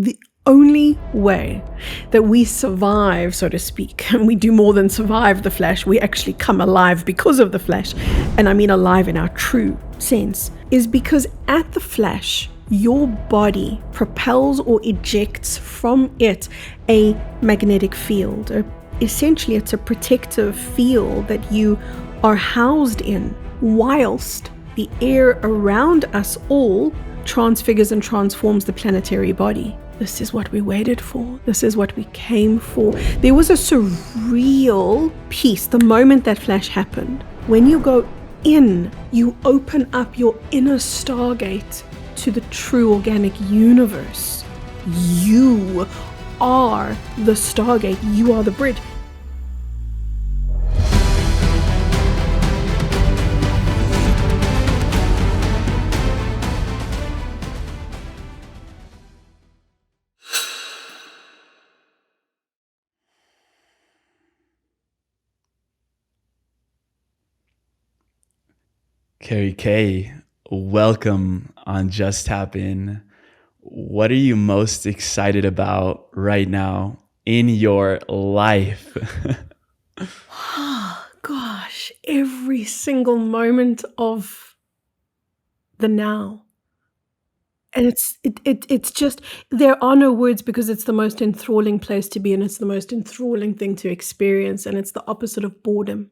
The only way that we survive, so to speak, and we do more than survive the flesh, we actually come alive because of the flesh, and I mean alive in our true sense, is because at the flesh, your body propels or ejects from it a magnetic field. Essentially, it's a protective field that you are housed in, whilst the air around us all transfigures and transforms the planetary body. This is what we waited for. This is what we came for. There was a surreal peace the moment that flash happened. When you go in, you open up your inner stargate to the true organic universe. You are the stargate. You are the bridge. Kerry K, welcome on Just Tap In. What are you most excited about right now in your life? Oh, gosh, every single moment of the now. And it's just, there are no words because it's the most enthralling place to be and it's the most enthralling thing to experience, and it's the opposite of boredom.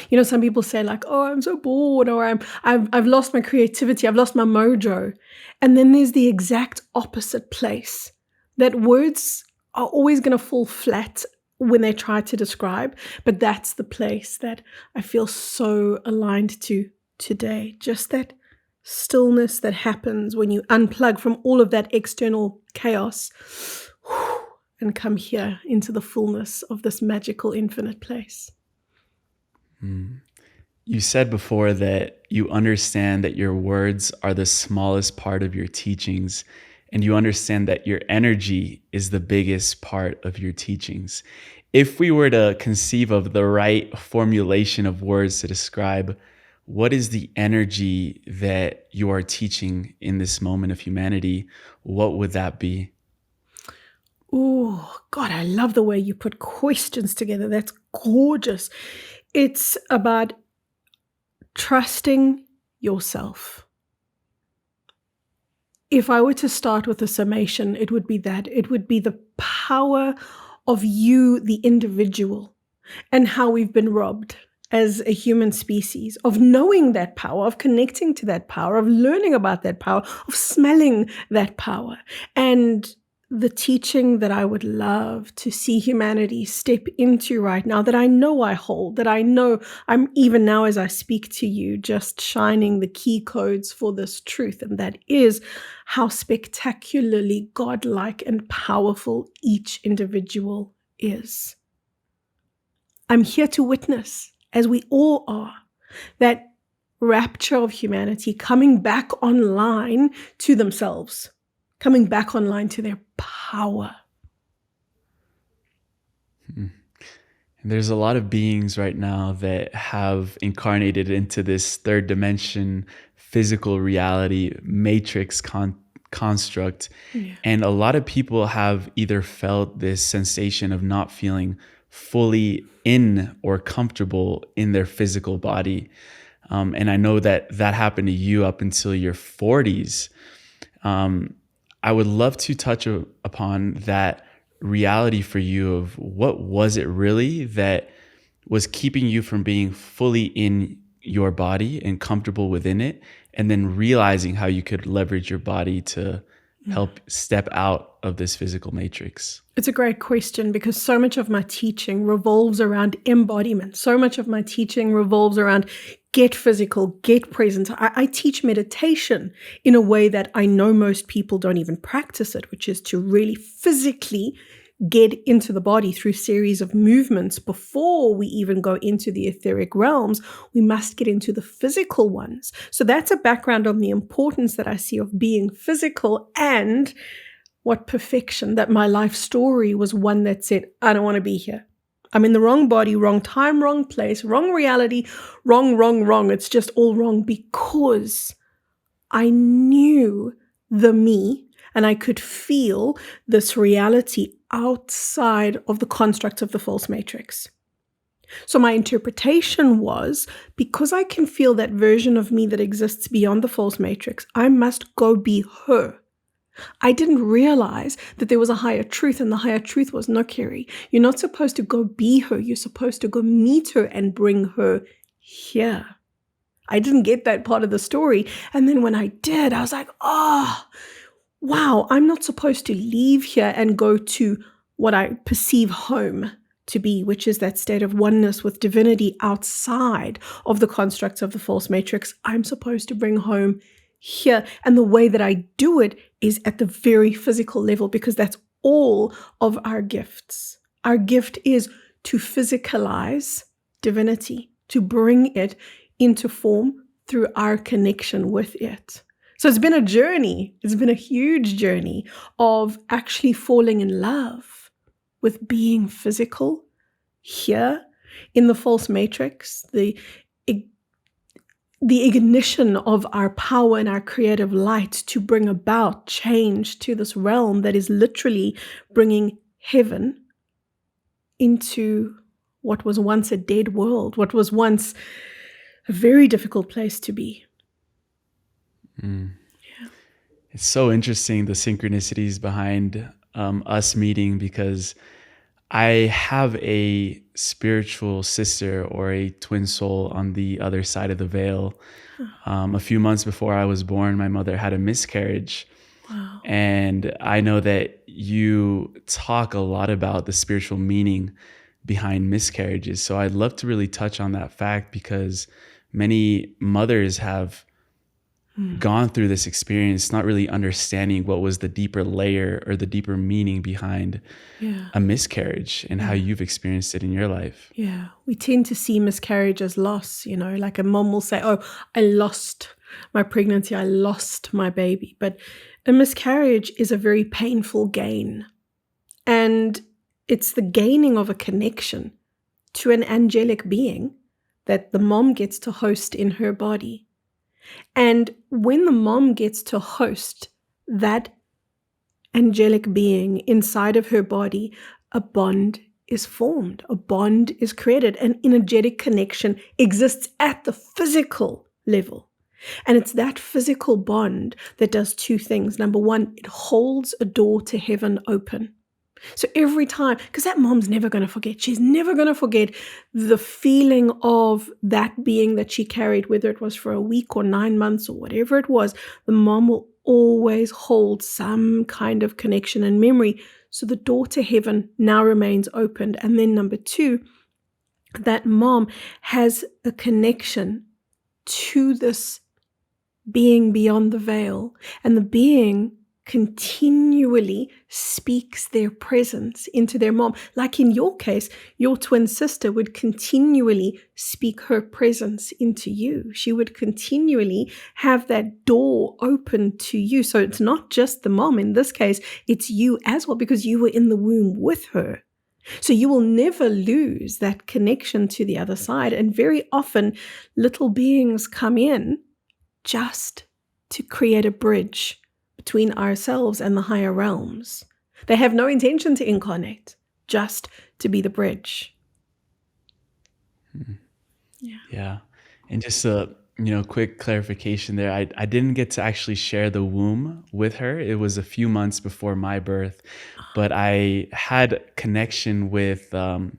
You know, some people say like, oh, I'm so bored, or I've lost my creativity, I've lost my mojo. And then there's the exact opposite place that words are always going to fall flat when they try to describe. But that's the place that I feel so aligned to today. Just that stillness that happens when you unplug from all of that external chaos and come here into the fullness of this magical infinite place. You said before that you understand that your words are the smallest part of your teachings, and you understand that your energy is the biggest part of your teachings. If we were to conceive of the right formulation of words to describe what is the energy that you are teaching in this moment of humanity, what would that be? Oh, God, I love the way you put questions together. That's gorgeous. It's about trusting yourself. If I were to start with a summation, it would be that. It would be the power of you, the individual, and how we've been robbed as a human species of knowing that power, of connecting to that power, of learning about that power, of smelling that power. And the teaching that I would love to see humanity step into right now, that I know I hold, that I know I'm even now as I speak to you, just shining the key codes for this truth. And that is how spectacularly godlike and powerful each individual is. I'm here to witness, as we all are, that rapture of humanity coming back online to themselves, coming back online to their power. And there's a lot of beings right now that have incarnated into this third dimension, physical reality, matrix construct. Yeah. And a lot of people have either felt this sensation of not feeling fully in or comfortable in their physical body. And I know that happened to you up until your 40s. I would love to touch upon that reality for you of what was it really that was keeping you from being fully in your body and comfortable within it, and then realizing how you could leverage your body to help step out of this physical matrix. It's a great question because so much of my teaching revolves around embodiment. So much of my teaching revolves around get physical, get present. I teach meditation in a way that I know most people don't even practice it, which is to really physically get into the body through series of movements. Before we even go into the etheric realms, we must get into the physical ones. So that's a background on the importance that I see of being physical, and what perfection that my life story was one that said, I don't want to be here. I'm in the wrong body, wrong time, wrong place, wrong reality, wrong. It's just all wrong because I knew the me And I could feel this reality outside of the constructs of the false matrix. So my interpretation was, because I can feel that version of me that exists beyond the false matrix, I must go be her. I didn't realize that there was a higher truth, and the higher truth was, no, Kerry, you're not supposed to go be her. You're supposed to go meet her and bring her here. I didn't get that part of the story. And then when I did, I was like, oh, wow, I'm not supposed to leave here and go to what I perceive home to be, which is that state of oneness with divinity outside of the constructs of the false matrix. I'm supposed to bring home here. And the way that I do it is at the very physical level, because that's all of our gifts. Our gift is to physicalize divinity, to bring it into form through our connection with it. So it's been a journey. It's been a huge journey of actually falling in love with being physical here in the false matrix, the ignition of our power and our creative light to bring about change to this realm that is literally bringing heaven into what was once a dead world, what was once a very difficult place to be. Yeah. It's so interesting, the synchronicities behind us meeting, because I have a spiritual sister or a twin soul on the other side of the veil. A few months before I was born, my mother had a miscarriage. Wow. And I know that you talk a lot about the spiritual meaning behind miscarriages. So I'd love to really touch on that fact, because many mothers have gone through this experience not really understanding what was the deeper layer or the deeper meaning behind a miscarriage and how you've experienced it in your life. Yeah, we tend to see miscarriage as loss, like a mom will say, oh, I lost my pregnancy, I lost my baby. But a miscarriage is a very painful gain. And it's the gaining of a connection to an angelic being that the mom gets to host in her body. And when the mom gets to host that angelic being inside of her body, a bond is formed, a bond is created, an energetic connection exists at the physical level. And it's that physical bond that does two things. Number one, it holds a door to heaven open. So every time, because that mom's never going to forget. She's never going to forget the feeling of that being that she carried, whether it was for a week or 9 months or whatever it was. The mom will always hold some kind of connection and memory. So the door to heaven now remains opened. And then number two, that mom has a connection to this being beyond the veil. And the being continually speaks their presence into their mom. Like in your case, your twin sister would continually speak her presence into you. She would continually have that door open to you. So it's not just the mom. In this case, it's you as well, because you were in the womb with her. So you will never lose that connection to the other side. And very often, little beings come in just to create a bridge between ourselves and the higher realms. They have no intention to incarnate, just to be the bridge. Yeah. And just a quick clarification there. I didn't get to actually share the womb with her. It was a few months before my birth, but I had connection with a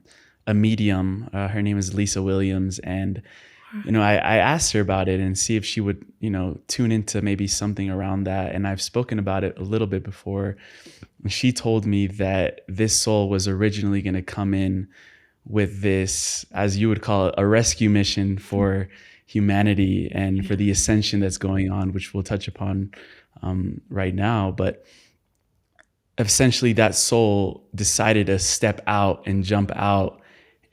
medium. Her name is Lisa Williams, and I asked her about it and see if she would, tune into maybe something around that. And I've spoken about it a little bit before. She told me that this soul was originally going to come in with this, as you would call it, a rescue mission for humanity and for the ascension that's going on, which we'll touch upon right now. But essentially that soul decided to step out and jump out.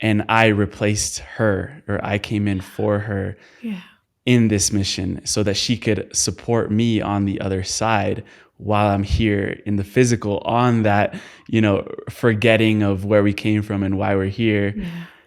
And I replaced her, or I came in for her in this mission so that she could support me on the other side while I'm here in the physical on that, forgetting of where we came from and why we're here.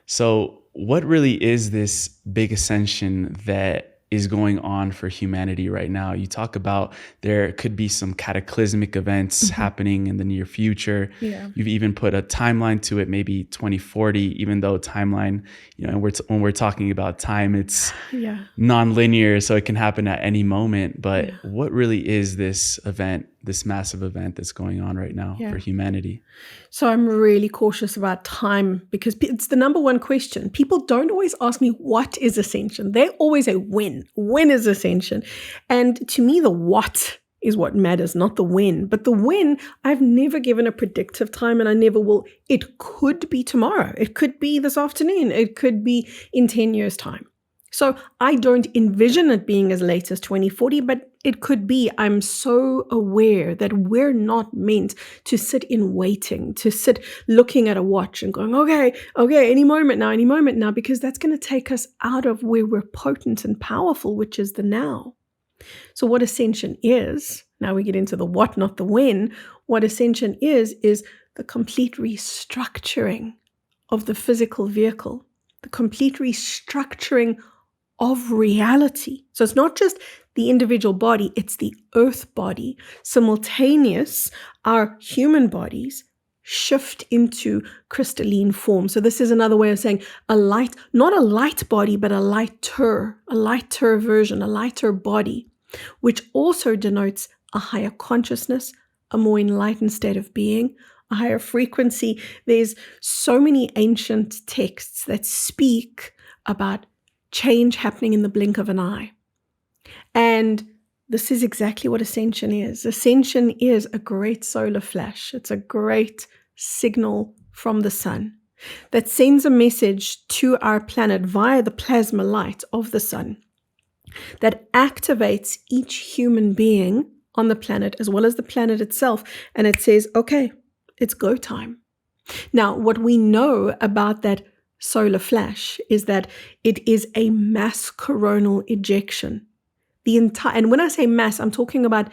So what really is this big ascension that is going on for humanity right now? You talk about there could be some cataclysmic events happening in the near future. Yeah. You've even put a timeline to it, maybe 2040, even though timeline, when we're talking about time, it's non-linear, so it can happen at any moment. But what really is this event, this massive event that's going on right now for humanity? So I'm really cautious about time because it's the number one question. People don't always ask me, what is Ascension? They always say, when? When is Ascension? And to me, the what is what matters, not the when. But the when, I've never given a predictive time and I never will. It could be tomorrow. It could be this afternoon. It could be in 10 years' time. So I don't envision it being as late as 2040, but it could be. I'm so aware that we're not meant to sit in waiting, to sit looking at a watch and going, okay, any moment now, because that's going to take us out of where we're potent and powerful, which is the now. So what Ascension is, now we get into the what, not the when. What Ascension is the complete restructuring of the physical vehicle, the complete restructuring of reality. So it's not just the individual body, it's the earth body. Simultaneous, our human bodies shift into crystalline form. So this is another way of saying a light, not a light body, but a lighter version, a lighter body, which also denotes a higher consciousness, a more enlightened state of being, a higher frequency. There's so many ancient texts that speak about change happening in the blink of an eye. And this is exactly what Ascension is. Ascension is a great solar flash. It's a great signal from the sun that sends a message to our planet via the plasma light of the sun that activates each human being on the planet as well as the planet itself. And it says, okay, it's go time. Now, what we know about that solar flash is that it is a mass coronal ejection. And when I say mass, I'm talking about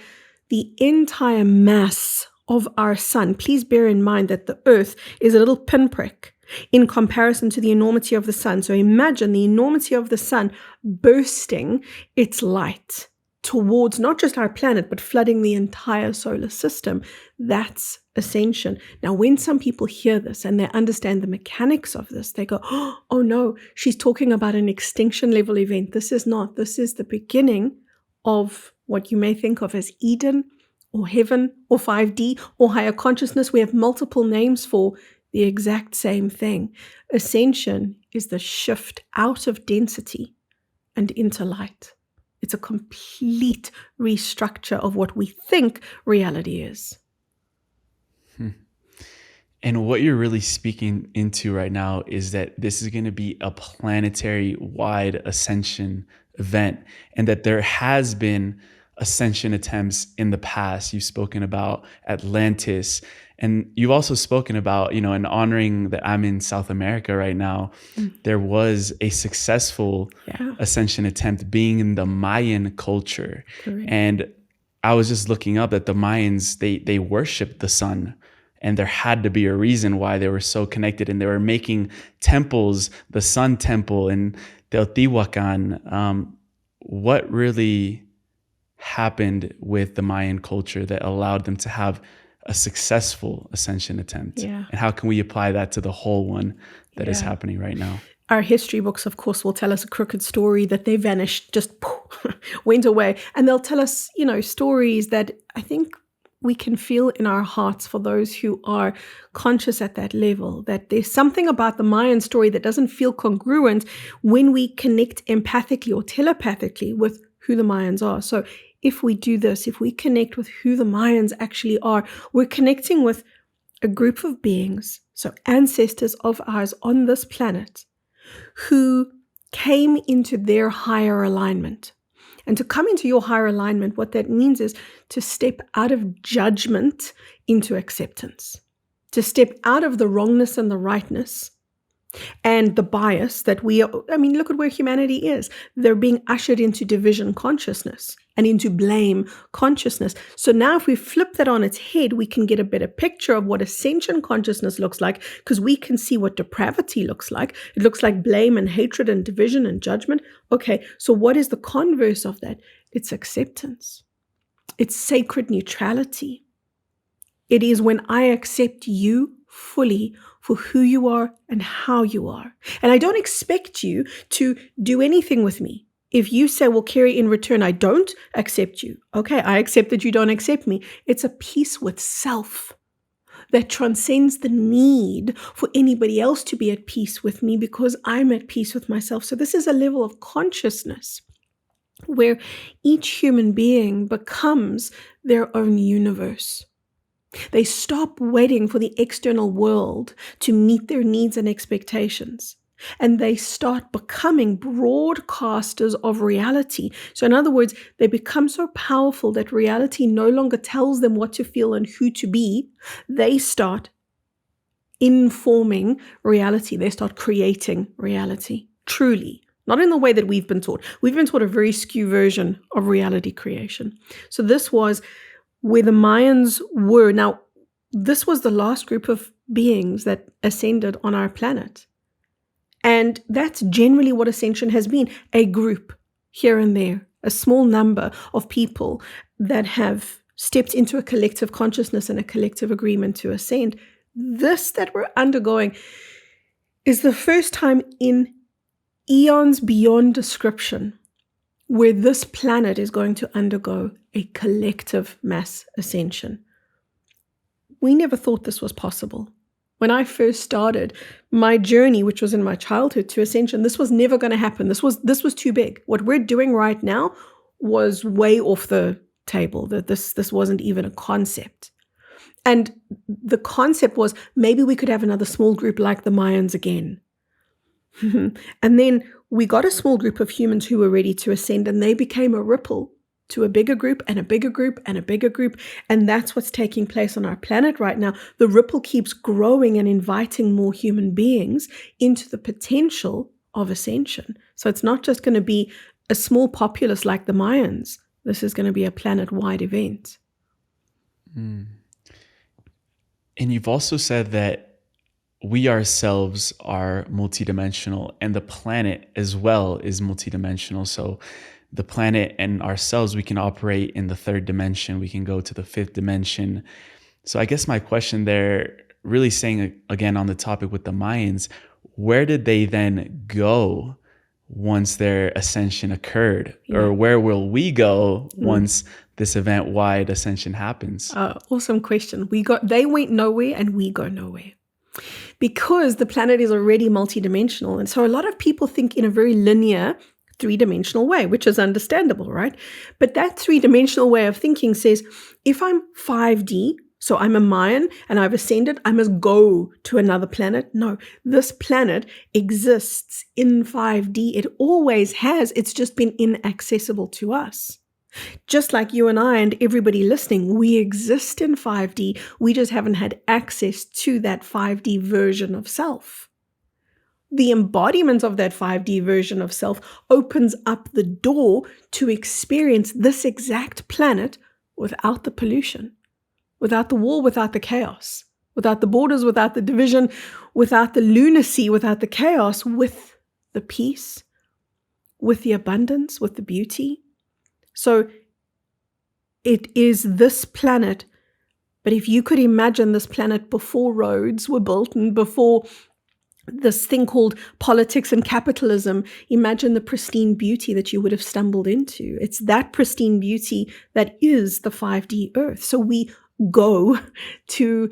the entire mass of our sun. Please bear in mind that the earth is a little pinprick in comparison to the enormity of the sun. So imagine the enormity of the sun bursting its light towards not just our planet, but flooding the entire solar system. That's Ascension. Now, when some people hear this and they understand the mechanics of this, they go, oh no, she's talking about an extinction level event. This is not. This is the beginning of what you may think of as Eden or heaven or 5D or higher consciousness. We have multiple names for the exact same thing. Ascension is the shift out of density and into light. It's a complete restructure of what we think reality is. And what you're really speaking into right now is that this is going to be a planetary wide ascension event, and that there has been ascension attempts in the past. You've spoken about Atlantis, and you've also spoken about, in honoring that I'm in South America right now, there was a successful ascension attempt being in the Mayan culture. Correct. And I was just looking up that the Mayans, they worshiped the sun. And there had to be a reason why they were so connected. And they were making temples, the Sun Temple in Teotihuacan. What really happened with the Mayan culture that allowed them to have a successful ascension attempt? Yeah. And how can we apply that to the whole one that is happening right now? Our history books, of course, will tell us a crooked story that they vanished, just went away. And they'll tell us, stories that I think we can feel in our hearts for those who are conscious at that level, that there's something about the Mayan story that doesn't feel congruent when we connect empathically or telepathically with who the Mayans are. So if we do this, if we connect with who the Mayans actually are, we're connecting with a group of beings, so ancestors of ours on this planet, who came into their higher alignment. And to come into your higher alignment, what that means is to step out of judgment into acceptance, to step out of the wrongness and the rightness, And the bias that look at where humanity is. They're being ushered into division consciousness and into blame consciousness. So now if we flip that on its head, we can get a better picture of what ascension consciousness looks like, because we can see what depravity looks like. It looks like blame and hatred and division and judgment. Okay, so what is the converse of that? It's acceptance. It's sacred neutrality. It is when I accept you fully for who you are and how you are. And I don't expect you to do anything with me. If you say, well, Kerry, in return, I don't accept you. Okay, I accept that you don't accept me. It's a peace with self that transcends the need for anybody else to be at peace with me, because I'm at peace with myself. So this is a level of consciousness where each human being becomes their own universe. They stop waiting for the external world to meet their needs and expectations, and they start becoming broadcasters of reality. So in other words, they become so powerful that reality no longer tells them what to feel and who to be. They start informing reality. They start creating reality, truly. Not in the way that we've been taught. We've been taught a very skewed version of reality creation. So this was where the Mayans were. Now, this was the last group of beings that ascended on our planet. And that's generally what Ascension has been, a group here and there, a small number of people that have stepped into a collective consciousness and a collective agreement to ascend. This that we're undergoing is the first time in eons beyond description where this planet is going to undergo a collective mass ascension. We never thought this was possible. When I first started my journey, which was in my childhood, to ascension, this was never going to happen. This was too big. What we're doing right now was way off the table. That this wasn't even a concept. And the concept was maybe we could have another small group like the Mayans again. And then we got a small group of humans who were ready to ascend, and they became a ripple to a bigger group and a bigger group and a bigger group. And that's what's taking place on our planet right now. The ripple keeps growing and inviting more human beings into the potential of ascension. So it's not just going to be a small populace like the Mayans. This is going to be a planet-wide event. And you've also said that we ourselves are multidimensional, and the planet as well is multidimensional. So the planet and ourselves, we can operate in the third dimension. We can go to the fifth dimension. So I guess my question there, really saying again on the topic with the Mayans, where did they then go once their ascension occurred? Yeah. Or where will we go once this event-wide ascension happens? Awesome question. They went nowhere and we go nowhere. Because the planet is already multidimensional. And so a lot of people think in a very linear, three-dimensional way, which is understandable, right? But that three-dimensional way of thinking says, if I'm 5D, so I'm a Mayan and I've ascended, I must go to another planet. No, this planet exists in 5D. It always has. It's just been inaccessible to us. Just like you and I and everybody listening, we exist in 5D. We just haven't had access to that 5D version of self. The embodiment of that 5D version of self opens up the door to experience this exact planet without the pollution, without the war, without the chaos, without the borders, without the division, without the lunacy, without the chaos, with the peace, with the abundance, with the beauty. So it is this planet, but if you could imagine this planet before roads were built and before this thing called politics and capitalism, imagine the pristine beauty that you would have stumbled into. It's that pristine beauty that is the 5D Earth. So we go to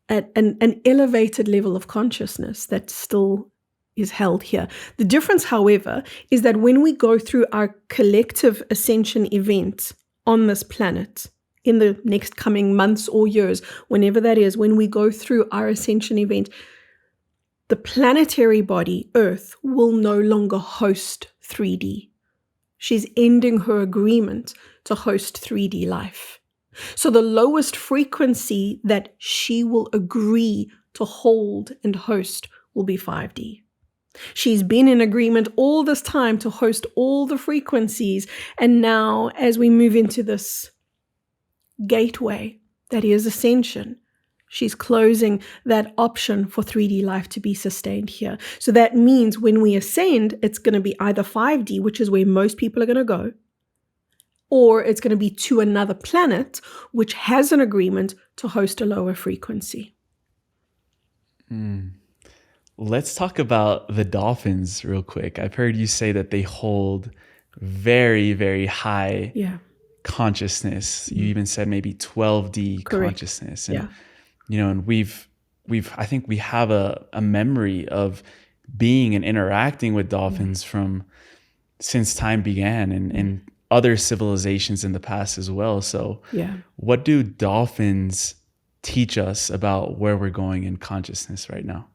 an elevated level of consciousness that still is held here. The difference, however, is that when we go through our collective ascension event on this planet in the next coming months or years, whenever that is, when we go through our ascension event, the planetary body, Earth, will no longer host 3D. She's ending her agreement to host 3D life. So the lowest frequency that she will agree to hold and host will be 5D. She's been in agreement all this time to host all the frequencies. And now, as we move into this gateway that is Ascension, she's closing that option for 3D life to be sustained here. So that means when we ascend, it's going to be either 5D, which is where most people are going to go, or it's going to be to another planet, which has an agreement to host a lower frequency. Let's talk about the Dolphins real quick. I've heard you say that they hold very, very high consciousness. You even said maybe 12D consciousness. And, and I think we have a memory of being and interacting with dolphins since time began and other civilizations in the past as well. So what do dolphins teach us about where we're going in consciousness right now?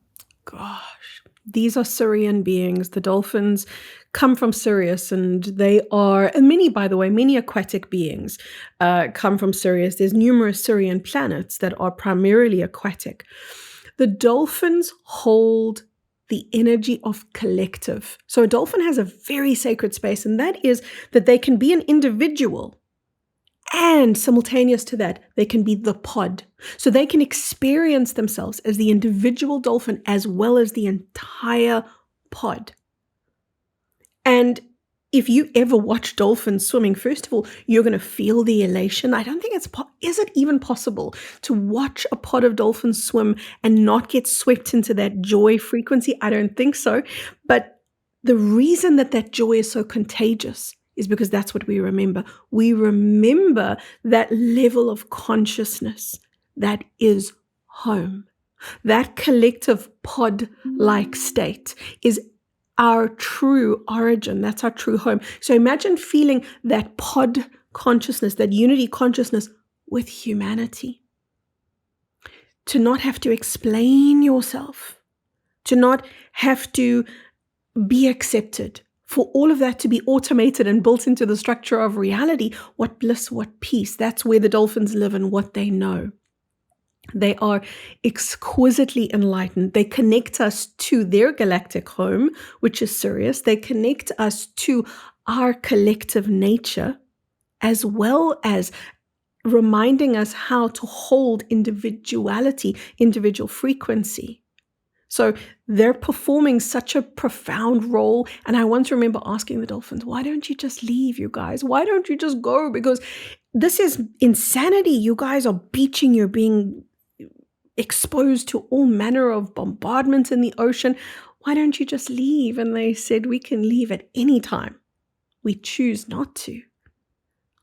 Gosh, these are Sirian beings. The dolphins come from Sirius, and they are, and many aquatic beings come from Sirius. There's numerous Sirian planets that are primarily aquatic. The dolphins hold the energy of collective. So a dolphin has a very sacred space, and that is that they can be an individual, and simultaneous to that, they can be the pod. So they can experience themselves as the individual dolphin as well as the entire pod. And if you ever watch dolphins swimming, first of all, you're going to feel the elation. I don't think is it even possible to watch a pod of dolphins swim and not get swept into that joy frequency? I don't think so. But the reason that joy is so contagious is because that's what we remember. We remember that level of consciousness that is home. That collective pod-like state is our true origin. That's our true home. So imagine feeling that pod consciousness, that unity consciousness with humanity. To not have to explain yourself, to not have to be accepted, for all of that to be automated and built into the structure of reality. What bliss, what peace. That's where the dolphins live and what they know. They are exquisitely enlightened. They connect us to their galactic home, which is Sirius. They connect us to our collective nature, as well as reminding us how to hold individuality, individual frequency. So they're performing such a profound role. And I once remember asking the dolphins, why don't you just leave, you guys? Why don't you just go? Because this is insanity. You guys are beaching. You're being exposed to all manner of bombardment in the ocean. Why don't you just leave? And they said, we can leave at any time. We choose not to.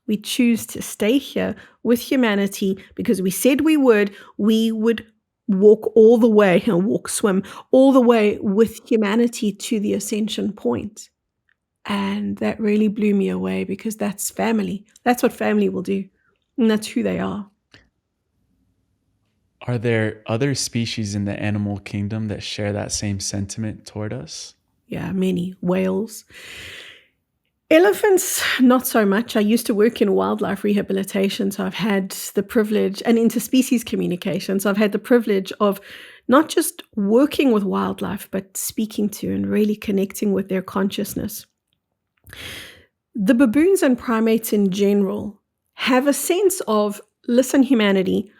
We choose to stay here with humanity because we said we would walk all the way, swim all the way with humanity to the ascension point. And that really blew me away because that's family. That's what family will do. And that's who they are. Are there other species in the animal kingdom that share that same sentiment toward us? Yeah, many. Whales. Elephants, not so much. I used to work in wildlife rehabilitation, so I've had the privilege, and interspecies communication, so I've had the privilege of not just working with wildlife, but speaking to and really connecting with their consciousness. The baboons and primates in general have a sense of, listen, humanity,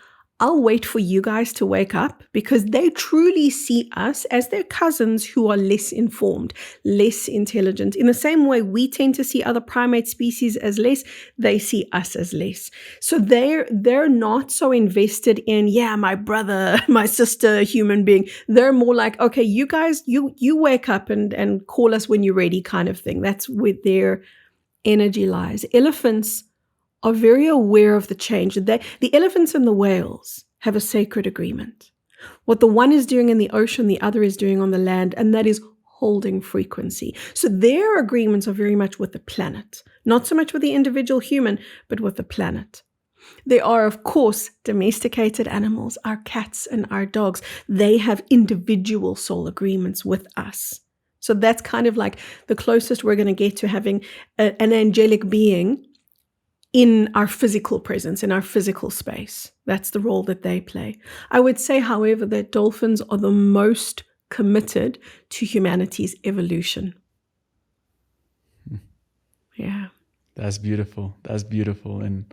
I'll wait for you guys to wake up, because they truly see us as their cousins who are less informed, less intelligent. In the same way we tend to see other primate species as less, they see us as less. So they're not so invested in, my brother, my sister, human being. They're more like, okay, you guys, you wake up and call us when you're ready, kind of thing. That's where their energy lies. Elephants are very aware of the change. The elephants and the whales have a sacred agreement. What the one is doing in the ocean, the other is doing on the land, and that is holding frequency. So their agreements are very much with the planet, not so much with the individual human, but with the planet. There are, of course, domesticated animals, our cats and our dogs. They have individual soul agreements with us. So that's kind of like the closest we're going to get to having an angelic being in our physical presence, in our physical space. That's the role that they play. I would say, however, that dolphins are the most committed to humanity's evolution. Yeah. That's beautiful. That's beautiful. And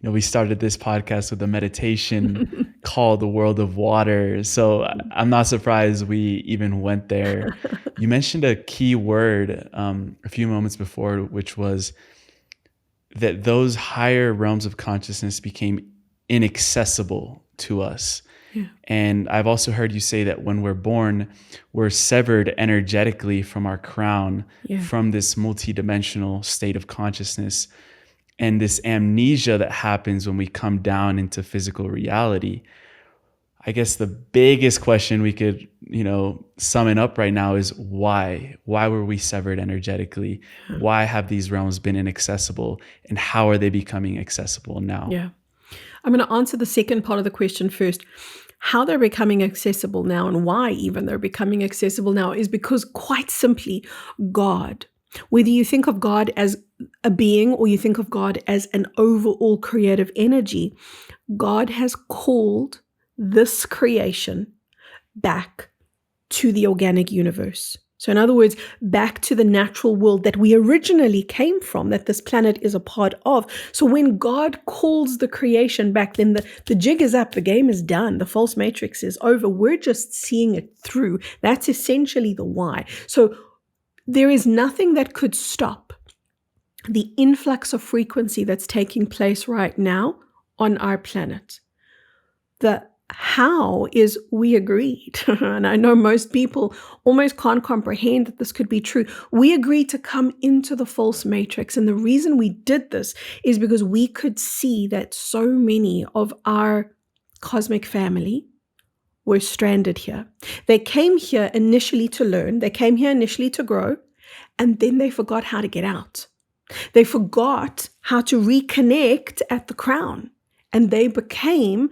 we started this podcast with a meditation called The World of Water. So I'm not surprised we even went there. You mentioned a key word a few moments before, which was that those higher realms of consciousness became inaccessible to us. Yeah. And I've also heard you say that when we're born, we're severed energetically from our crown, from this multidimensional state of consciousness. And this amnesia that happens when we come down into physical reality. I guess the biggest question we could, sum it up right now is why? Why were we severed energetically? Why have these realms been inaccessible? And how are they becoming accessible now? Yeah. I'm going to answer the second part of the question first. How they're becoming accessible now and why even they're becoming accessible now is because, quite simply, God, whether you think of God as a being or you think of God as an overall creative energy, God has called this creation back to the organic universe. So in other words, back to the natural world that we originally came from, that this planet is a part of. So when God calls the creation back, then the jig is up, the game is done, the false matrix is over. We're just seeing it through. That's essentially the why. So there is nothing that could stop the influx of frequency that's taking place right now on our planet. The how is we agreed, and I know most people almost can't comprehend that this could be true. We agreed to come into the false matrix, and the reason we did this is because we could see that so many of our cosmic family were stranded here. They came here initially to learn, they came here initially to grow, and then they forgot how to get out. They forgot how to reconnect at the crown, and they became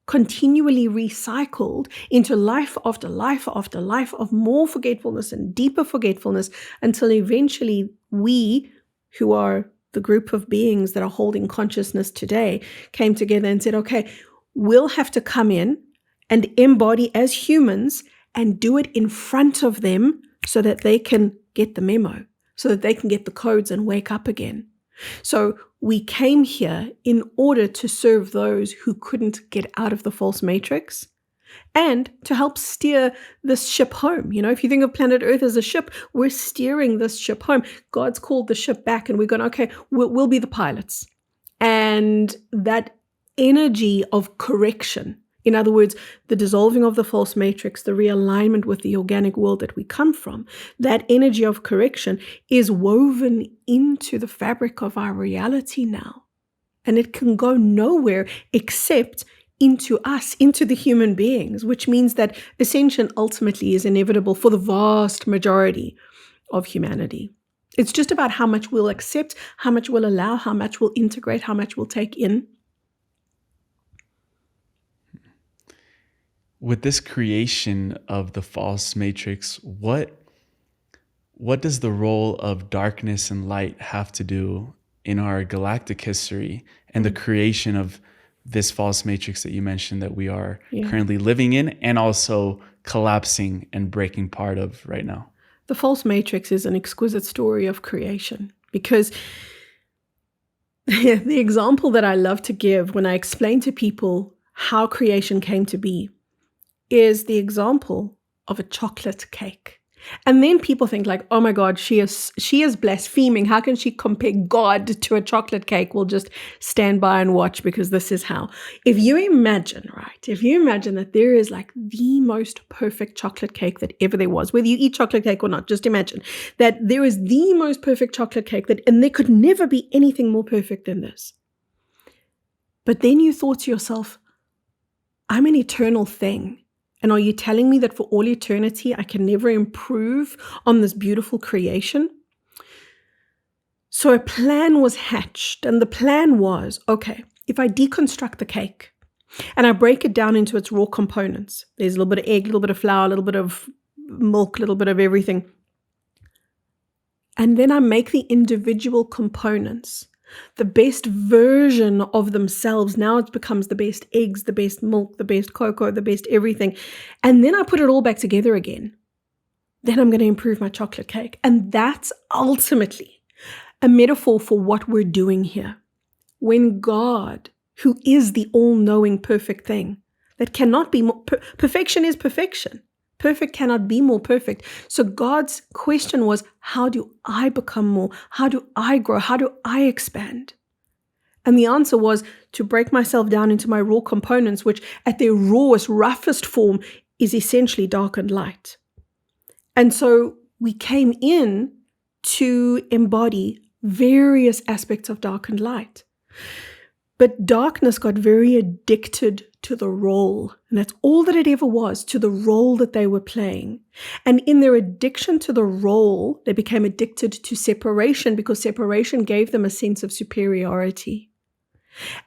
continually recycled into life after life after life of more forgetfulness and deeper forgetfulness until eventually we, who are the group of beings that are holding consciousness today, came together and said, okay, we'll have to come in and embody as humans and do it in front of them so that they can get the memo, so that they can get the codes and wake up again. So we came here in order to serve those who couldn't get out of the false matrix and to help steer this ship home. If you think of planet Earth as a ship, we're steering this ship home. God's called the ship back and we're going, okay, we'll be the pilots. And that energy of correction, in other words, the dissolving of the false matrix, the realignment with the organic world that we come from, that energy of correction is woven into the fabric of our reality now. And it can go nowhere except into us, into the human beings, which means that ascension ultimately is inevitable for the vast majority of humanity. It's just about how much we'll accept, how much we'll allow, how much we'll integrate, how much we'll take in. With this creation of the false matrix, what does the role of darkness and light have to do in our galactic history and the creation of this false matrix that you mentioned that we are currently living in and also collapsing and breaking part of right now? The false matrix is an exquisite story of creation because the example that I love to give when I explain to people how creation came to be is the example of a chocolate cake. And then people think like, oh my God, she is blaspheming. How can she compare God to a chocolate cake? We'll just stand by and watch because this is how. If you imagine that there is like the most perfect chocolate cake that ever there was, whether you eat chocolate cake or not, just imagine that there is the most perfect chocolate cake and there could never be anything more perfect than this. But then you thought to yourself, I'm an eternal thing. And are you telling me that for all eternity, I can never improve on this beautiful creation? So a plan was hatched, and the plan was, okay, if I deconstruct the cake and I break it down into its raw components, there's a little bit of egg, a little bit of flour, a little bit of milk, a little bit of everything. And then I make the individual components the best version of themselves. Now it becomes the best eggs, the best milk, the best cocoa, the best everything. And then I put it all back together again. Then I'm going to improve my chocolate cake. And that's ultimately a metaphor for what we're doing here. When God, who is the all-knowing perfect thing, that cannot be more, perfection is perfection. Perfect cannot be more perfect. So God's question was, how do I become more? How do I grow? How do I expand? And the answer was to break myself down into my raw components, which at their rawest, roughest form is essentially dark and light. And so we came in to embody various aspects of dark and light. But darkness got very addicted to the role, and that's all that it ever was, to the role that they were playing. And in their addiction to the role, they became addicted to separation, because separation gave them a sense of superiority.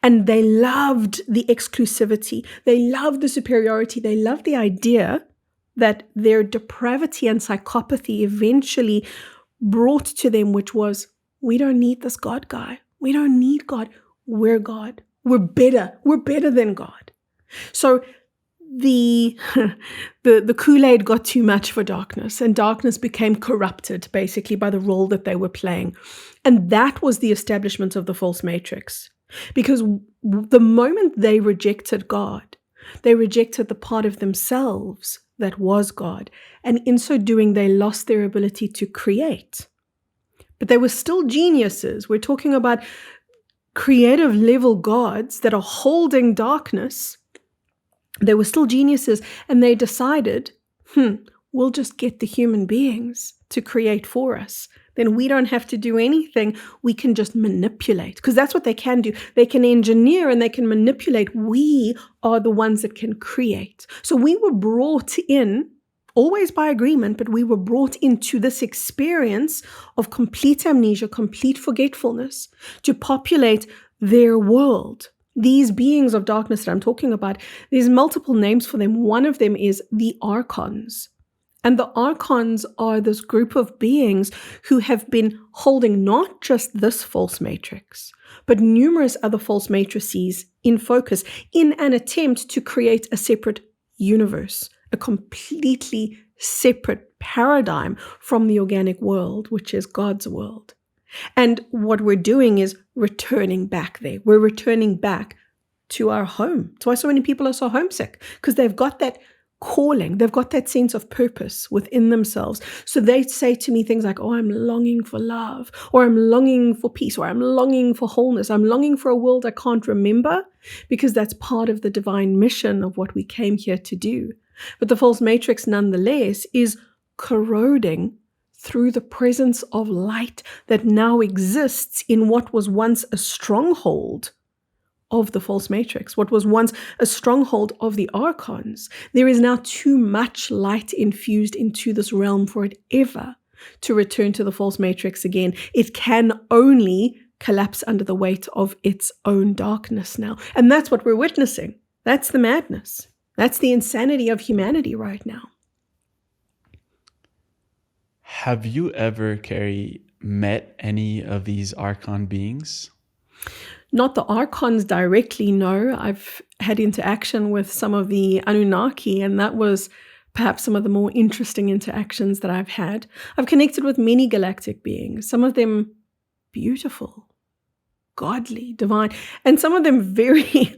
And they loved the exclusivity. They loved the superiority. They loved the idea that their depravity and psychopathy eventually brought to them, which was, we don't need this God guy. We don't need God. We're God. We're better. We're better than God. So the Kool-Aid got too much for darkness, and darkness became corrupted basically by the role that they were playing. And that was the establishment of the false matrix. Because the moment they rejected God, they rejected the part of themselves that was God. And in so doing, they lost their ability to create. But they were still geniuses. We're talking about creative level gods that are holding darkness. They were still geniuses, and they decided, we'll just get the human beings to create for us. Then we don't have to do anything. We can just manipulate, because that's what they can do. They can engineer and they can manipulate. We are the ones that can create. So we were brought in, always by agreement, but we were brought into this experience of complete amnesia, complete forgetfulness, to populate their world. These beings of darkness that I'm talking about, there's multiple names for them. One of them is the Archons. And the Archons are this group of beings who have been holding not just this false matrix, but numerous other false matrices in focus in an attempt to create a separate universe, a completely separate paradigm from the organic world, which is God's world. And what we're doing is returning back there. We're returning back to our home. That's why so many people are so homesick, because they've got that calling. They've got that sense of purpose within themselves. So they say to me things like, oh, I'm longing for love, or I'm longing for peace, or I'm longing for wholeness. I'm longing for a world I can't remember, because that's part of the divine mission of what we came here to do. But the false matrix, nonetheless, is corroding through the presence of light that now exists in what was once a stronghold of the false matrix, what was once a stronghold of the Archons. There is now too much light infused into this realm for it ever to return to the false matrix again. It can only collapse under the weight of its own darkness now. And that's what we're witnessing. That's the madness. That's the insanity of humanity right now. Have you ever, Kerry, met any of these Archon beings? Not the Archons directly, no. I've had interaction with some of the Anunnaki, and that was perhaps some of the more interesting interactions that I've had. I've connected with many galactic beings, some of them beautiful, godly, divine, and some of them very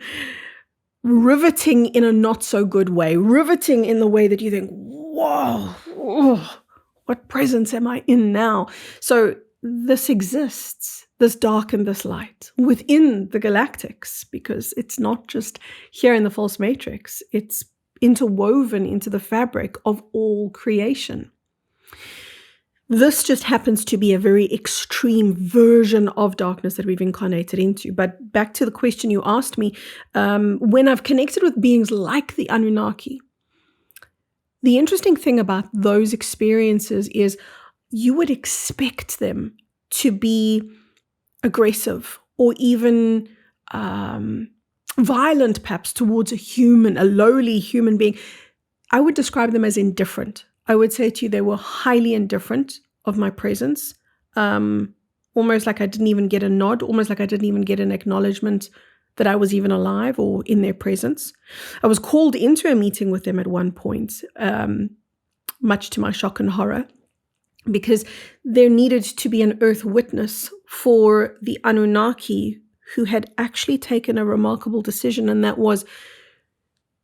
riveting in a not so good way, riveting in the way that you think, whoa, oh, what presence am I in now? So this exists, this dark and this light within the galactics, because it's not just here in the false matrix. It's interwoven into the fabric of all creation. This just happens to be a very extreme version of darkness that we've incarnated into. But back to the question you asked me, when I've connected with beings like the Anunnaki, the interesting thing about those experiences is you would expect them to be aggressive or even violent, perhaps, towards a lowly human being. I would describe them as indifferent. I would say to you they were highly indifferent of my presence, almost like I didn't even get a nod, almost like I didn't even get an acknowledgement that I was even alive or in their presence. I was called into a meeting with them at one point, much to my shock and horror, because there needed to be an earth witness for the Anunnaki who had actually taken a remarkable decision, and that was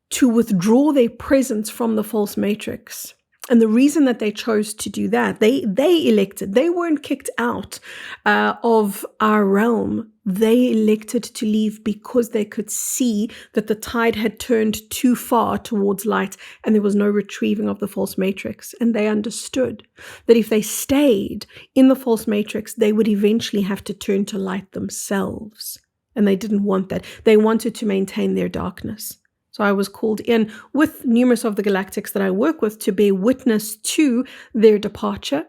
to withdraw their presence from the false matrix. And the reason that they chose to do that, they elected, they weren't kicked out of our realm. They elected to leave because they could see that the tide had turned too far towards light and there was no retrieving of the false matrix. And they understood that if they stayed in the false matrix, they would eventually have to turn to light themselves. And they didn't want that. They wanted to maintain their darkness. So I was called in with numerous of the galactics that I work with to bear witness to their departure.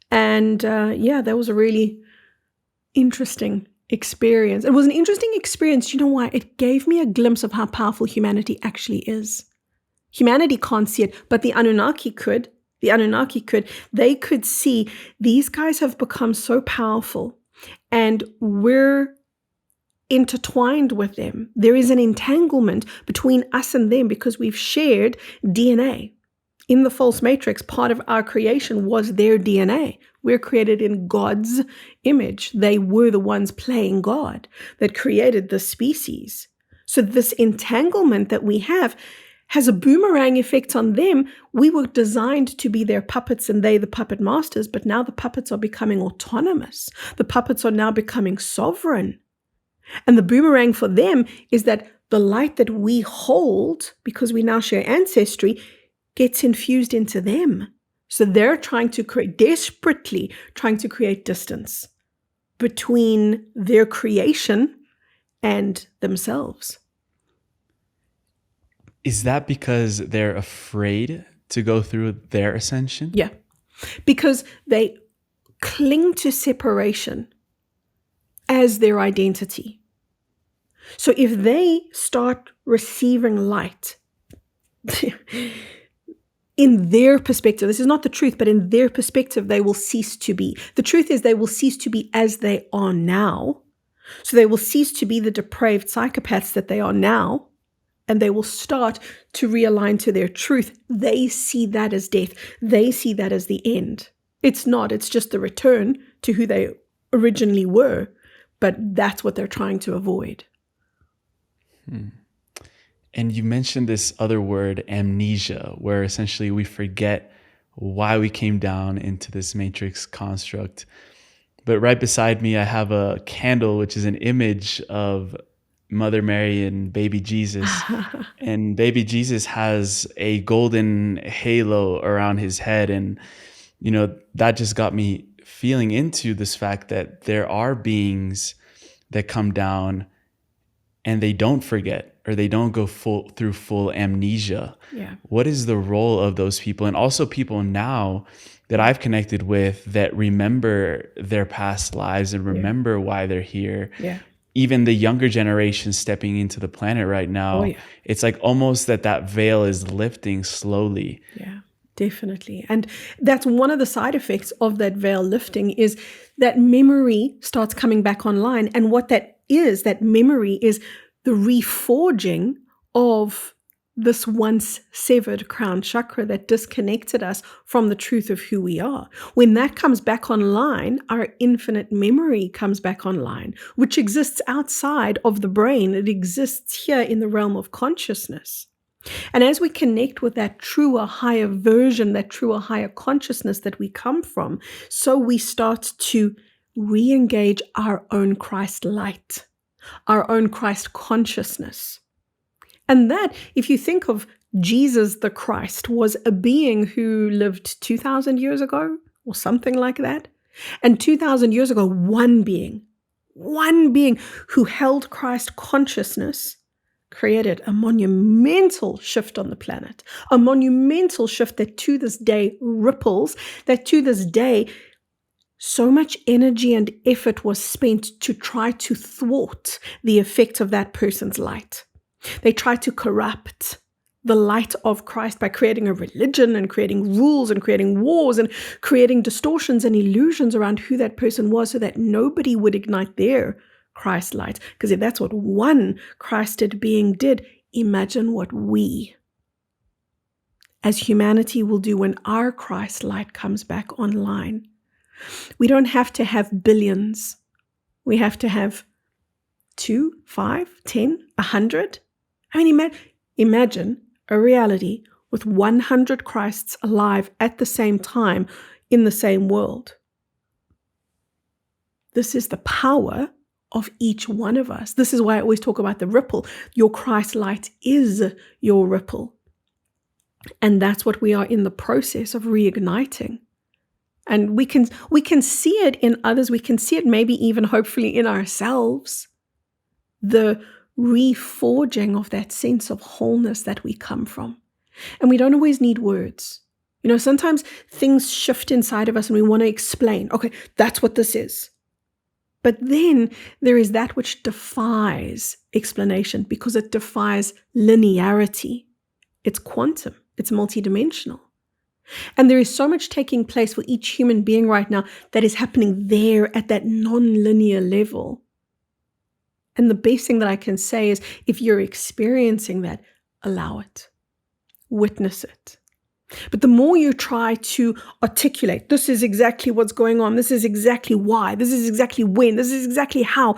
And that was a really interesting experience. It was an interesting experience. You know why? It gave me a glimpse of how powerful humanity actually is. Humanity can't see it, but the Anunnaki could. The Anunnaki could. They could see these guys have become so powerful and we're intertwined with them. There is an entanglement between us and them because we've shared DNA. In the false matrix, part of our creation was their DNA. We're created in God's image. They were the ones playing God that created the species. So this entanglement that we have has a boomerang effect on them. We were designed to be their puppets and they the puppet masters, but now the puppets are becoming autonomous. The puppets are now becoming sovereign. And the boomerang for them is that the light that we hold, because we now share ancestry, gets infused into them. So they're desperately trying to create distance between their creation and themselves. Is that because they're afraid to go through their ascension? Yeah, because they cling to separation as their identity. So if they start receiving light, in their perspective, this is not the truth, but in their perspective, they will cease to be. The truth is they will cease to be as they are now. So they will cease to be the depraved psychopaths that they are now, and they will start to realign to their truth. They see that as death. They see that as the end. It's not. It's just the return to who they originally were. But that's what they're trying to avoid. And you mentioned this other word, amnesia, where essentially we forget why we came down into this matrix construct. But right beside me, I have a candle, which is an image of Mother Mary and baby Jesus. And baby Jesus has a golden halo around his head. And, that just got me feeling into this fact that there are beings that come down and they don't forget or they don't go through full amnesia. Yeah. What is the role of those people? And also people now that I've connected with that remember their past lives and remember why they're here. Yeah. Even the younger generation stepping into the planet right now, it's like almost that veil is lifting slowly. Yeah. Definitely. And that's one of the side effects of that veil lifting is that memory starts coming back online. And what that memory is the reforging of this once severed crown chakra that disconnected us from the truth of who we are. When that comes back online, our infinite memory comes back online, which exists outside of the brain. It exists here in the realm of consciousness. And as we connect with that truer, higher version, that truer, higher consciousness that we come from, so we start to re-engage our own Christ light, our own Christ consciousness. And that, if you think of Jesus the Christ, was a being who lived 2,000 years ago or something like that. And 2,000 years ago, one being who held Christ consciousness created a monumental shift on the planet, a monumental shift that to this day ripples, that to this day so much energy and effort was spent to try to thwart the effect of that person's light. They tried to corrupt the light of Christ by creating a religion and creating rules and creating wars and creating distortions and illusions around who that person was so that nobody would ignite their Christ light. Because if that's what one Christed being did, imagine what we as humanity will do when our Christ light comes back online. We don't have to have billions. We have to have 2, 5, 10, 100. I mean, imagine a reality with 100 Christs alive at the same time in the same world. This is the power of each one of us. This is why I always talk about the ripple. Your Christ light is your ripple. And that's what we are in the process of reigniting. And we can see it in others. We can see it maybe even hopefully in ourselves. The reforging of that sense of wholeness that we come from. And we don't always need words. You know, sometimes things shift inside of us and we want to explain, okay, that's what this is. But then there is that which defies explanation because it defies linearity. It's quantum. It's multidimensional. And there is so much taking place for each human being right now that is happening there at that non-linear level. And the best thing that I can say is if you're experiencing that, allow it. Witness it. But the more you try to articulate, this is exactly what's going on, this is exactly why, this is exactly when, this is exactly how,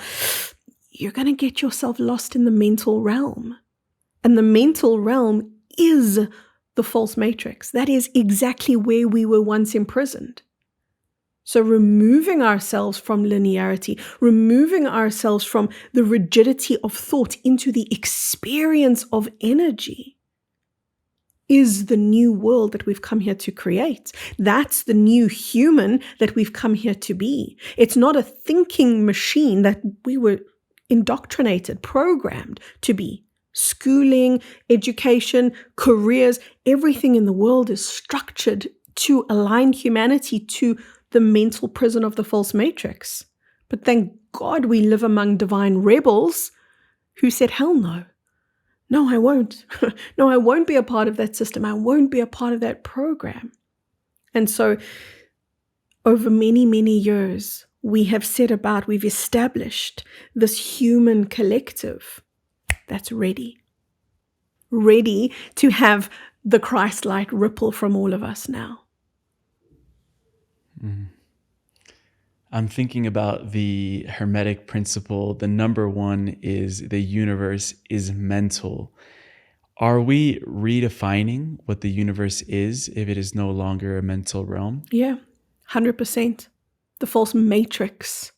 you're going to get yourself lost in the mental realm. And the mental realm is the false matrix. That is exactly where we were once imprisoned. So removing ourselves from linearity, removing ourselves from the rigidity of thought into the experience of energy is the new world that we've come here to create. That's the new human that we've come here to be. It's not a thinking machine that we were indoctrinated, programmed to be. Schooling, education, careers, everything in the world is structured to align humanity to the mental prison of the false matrix. But thank God we live among divine rebels who said, hell no. No, I won't. No, I won't be a part of that system. I won't be a part of that program. And so over many, many years, we've established this human collective that's ready to have the Christ light ripple from all of us now. I'm thinking about the Hermetic principle. The number one is the universe is mental. Are we redefining what the universe is if it is no longer a mental realm? Yeah, 100%. The false matrix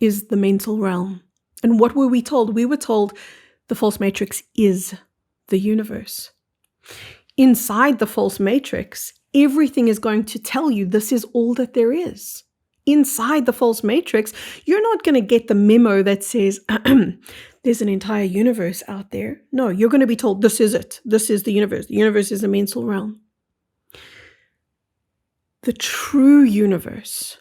is the mental realm. And what were we told? We were told the false matrix is the universe. Inside the false matrix, everything is going to tell you this is all that there is. Inside the false matrix, you're not going to get the memo that says there's an entire universe out there. No, you're going to be told this is it. This is the universe. The universe is a mental realm. The true universe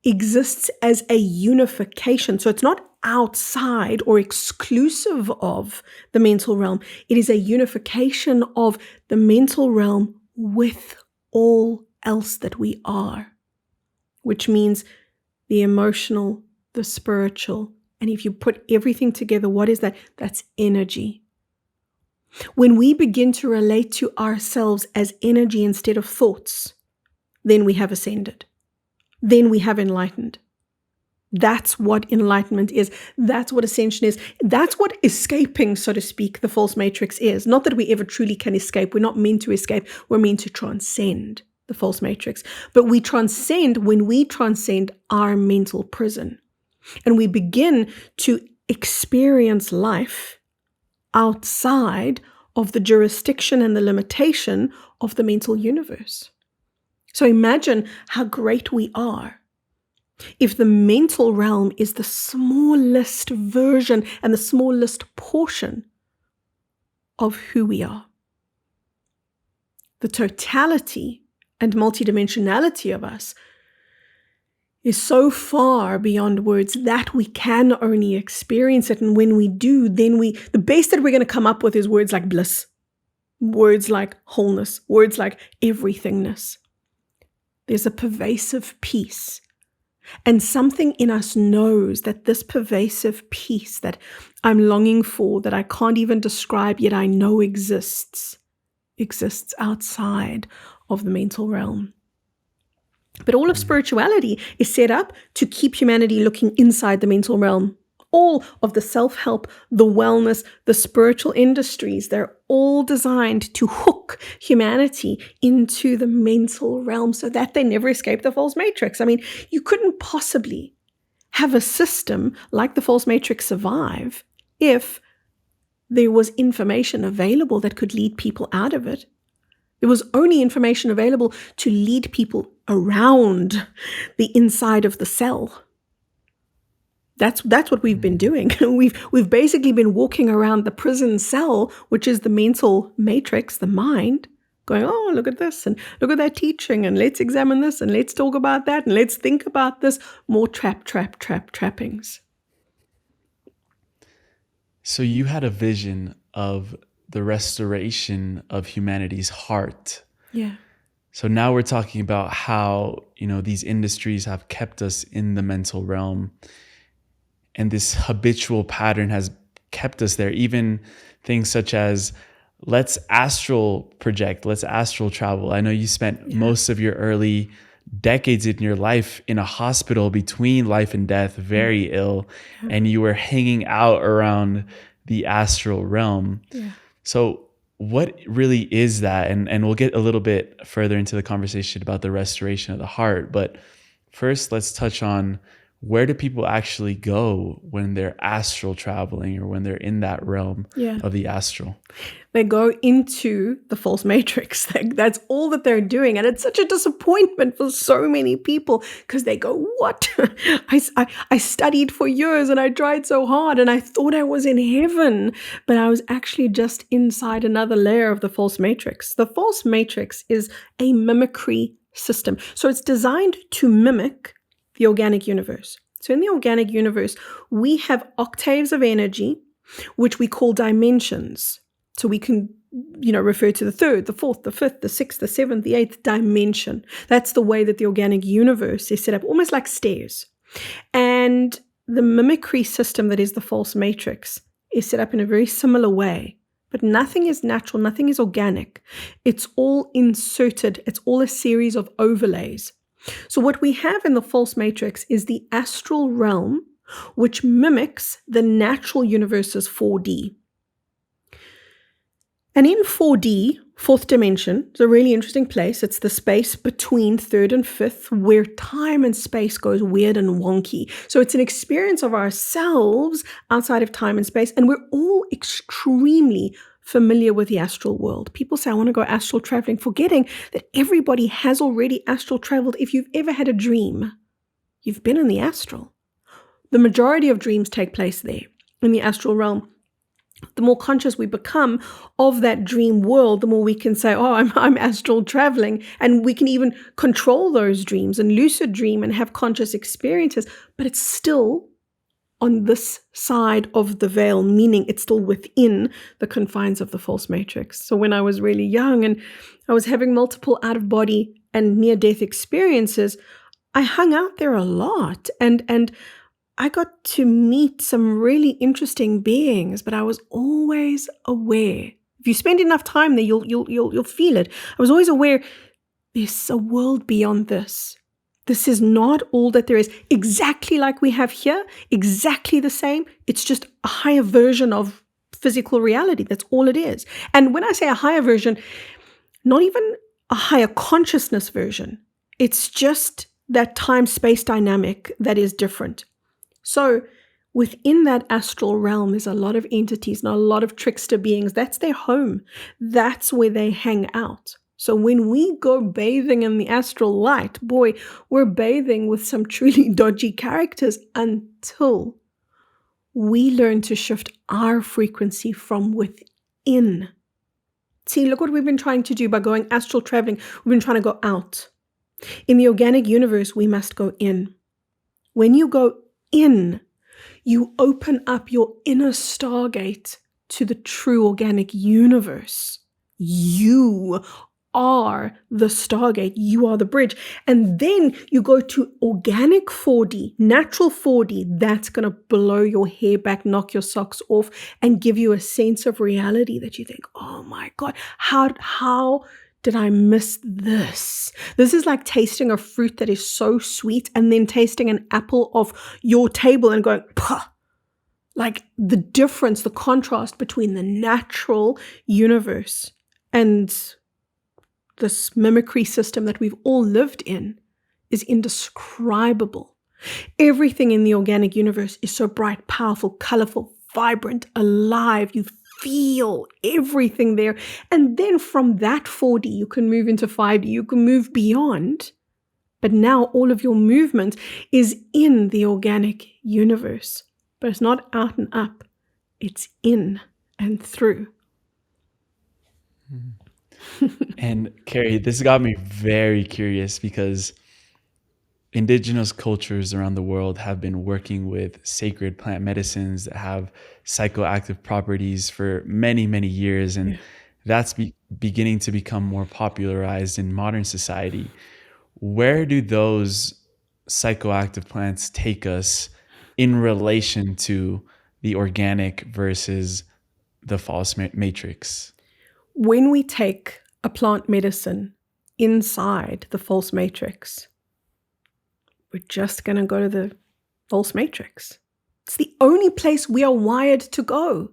exists as a unification. So it's not outside or exclusive of the mental realm. It is a unification of the mental realm with all else that we are, which means the emotional, the spiritual. And if you put everything together, what is that? That's energy. When we begin to relate to ourselves as energy instead of thoughts, then we have ascended. Then we have enlightened. That's what enlightenment is. That's what ascension is. That's what escaping, so to speak, the false matrix is. Not that we ever truly can escape. We're not meant to escape. We're meant to transcend the false matrix. But we transcend when we transcend our mental prison. And we begin to experience life outside of the jurisdiction and the limitation of the mental universe. So imagine how great we are if the mental realm is the smallest version and the smallest portion of who we are. The totality and multidimensionality of us is so far beyond words that we can only experience it. And when we do, then the best that we're going to come up with is words like bliss. words like wholeness, words like everythingness. There's a pervasive peace. And something in us knows that this pervasive peace that I'm longing for, that I can't even describe, yet I know exists outside of the mental realm. But all of spirituality is set up to keep humanity looking inside the mental realm. All of the self-help, the wellness, the spiritual industries, they're all designed to hook humanity into the mental realm so that they never escape the false matrix. I mean, you couldn't possibly have a system like the false matrix survive if there was information available that could lead people out of it. There was only information available to lead people around the inside of the cell. That's what we've been doing. We've basically been walking around the prison cell, which is the mental matrix, the mind, going, oh, look at this and look at that teaching and let's examine this and let's talk about that and let's think about this. More trappings. So you had a vision of the restoration of humanity's heart. Yeah. So now we're talking about how, these industries have kept us in the mental realm. And this habitual pattern has kept us there. Even things such as, let's astral project, let's astral travel. I know you spent most of your early decades in your life in a hospital between life and death, very ill, and you were hanging out around the astral realm. Yeah. So what really is that? And we'll get a little bit further into the conversation about the restoration of the heart. But first, let's touch on, where do people actually go when they're astral traveling or when they're in that realm of the astral? They go into the false matrix. That's all that they're doing. And it's such a disappointment for so many people because they go, what? I studied for years and I tried so hard and I thought I was in heaven, but I was actually just inside another layer of the false matrix. The false matrix is a mimicry system. So it's designed to mimic the organic universe. So in the organic universe, we have octaves of energy, which we call dimensions. So we can, refer to the third, the fourth, the fifth, the sixth, the seventh, the eighth dimension. That's the way that the organic universe is set up, almost like stairs. And the mimicry system that is the false matrix is set up in a very similar way. But nothing is natural, nothing is organic. It's all inserted. It's all a series of overlays. So what we have in the false matrix is the astral realm, which mimics the natural universe's 4D. And in 4D, fourth dimension, it's a really interesting place. It's the space between third and fifth where time and space goes weird and wonky. So it's an experience of ourselves outside of time and space. And we're all extremely familiar with the astral world. People say, I want to go astral traveling, forgetting that everybody has already astral traveled. If you've ever had a dream, you've been in the astral. The majority of dreams take place there in the astral realm. The more conscious we become of that dream world, the more we can say, oh, I'm astral traveling. And we can even control those dreams and lucid dream and have conscious experiences. But it's still on this side of the veil, meaning it's still within the confines of the false matrix. So when I was really young and I was having multiple out-of-body and near-death experiences, I hung out there a lot and I got to meet some really interesting beings, but I was always aware. If you spend enough time there, you'll feel it. I was always aware there's a world beyond this. This is not all that there is. Exactly like we have here, exactly the same. It's just a higher version of physical reality. That's all it is. And when I say a higher version, not even a higher consciousness version. It's just that time-space dynamic that is different. So within that astral realm, there's a lot of entities and a lot of trickster beings. That's their home. That's where they hang out. So when we go bathing in the astral light, boy, we're bathing with some truly dodgy characters until we learn to shift our frequency from within. See, look what we've been trying to do by going astral traveling. We've been trying to go out. In the organic universe, we must go in. When you go in, you open up your inner stargate to the true organic universe. You are the Stargate. You are the bridge. And then you go to organic 4D, natural 4D. That's going to blow your hair back, knock your socks off, and give you a sense of reality that you think, oh my God, how did I miss this? This is like tasting a fruit that is so sweet and then tasting an apple off your table and going, puh. Like the difference, the contrast between the natural universe and this mimicry system that we've all lived in is indescribable. Everything in the organic universe is so bright, powerful, colorful, vibrant, alive. You feel everything there. And then from that 4D, you can move into 5D, you can move beyond. But now all of your movement is in the organic universe. But it's not out and up, it's in and through. And Kerry, this got me very curious because indigenous cultures around the world have been working with sacred plant medicines that have psychoactive properties for many, many years. And that's beginning to become more popularized in modern society. Where do those psychoactive plants take us in relation to the organic versus the false matrix? When we take a plant medicine inside the false matrix, we're just going to go to the false matrix. It's the only place we are wired to go.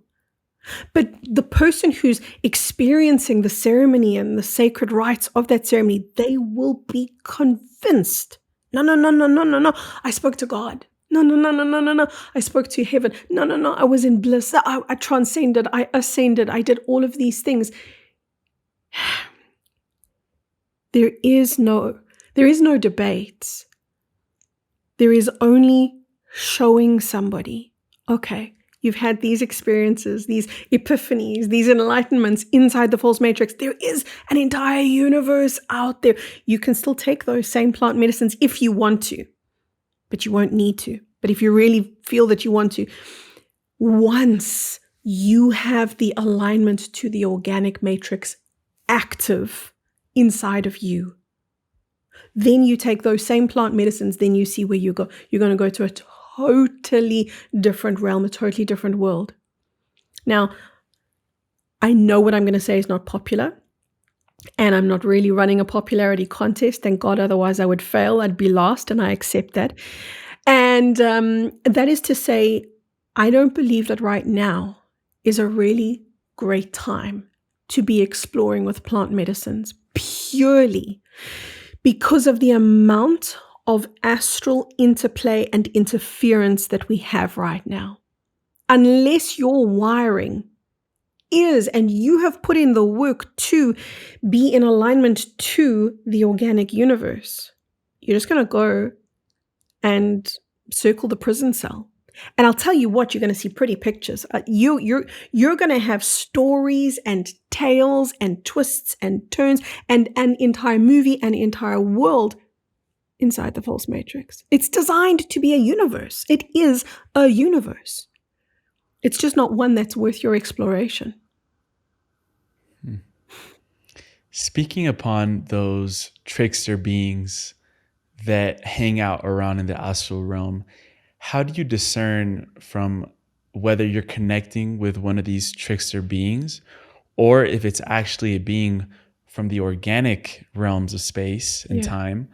But the person who's experiencing the ceremony and the sacred rites of that ceremony, they will be convinced. No. I spoke to God. No. I spoke to heaven. No. I was in bliss. I transcended. I ascended. I did all of these things. There is no debate. There is only showing somebody, okay, you've had these experiences, these epiphanies, these enlightenments inside the false matrix. There is an entire universe out there. You can still take those same plant medicines if you want to, but you won't need to. But if you really feel that you want to, once you have the alignment to the organic matrix active inside of you, then you take those same plant medicines, then you see where you go. You're going to go to a totally different realm, a totally different world. Now, I know what I'm going to say is not popular, and I'm not really running a popularity contest. Thank God, otherwise I would fail. I'd be last, and I accept that. And that is to say, I don't believe that right now is a really great time to be exploring with plant medicines, purely because of the amount of astral interplay and interference that we have right now. Unless your wiring is, and you have put in the work to be in alignment to the organic universe, you're just going to go and circle the prison cell. And I'll tell you what, you're going to see pretty pictures. You're going to have stories and tales and twists and turns and an entire movie, an entire world inside the false matrix. It's designed to be a universe. It is a universe. It's just not one that's worth your exploration. Speaking upon those trickster beings that hang out around in the astral realm, how do you discern from whether you're connecting with one of these trickster beings or if it's actually a being from the organic realms of space and time,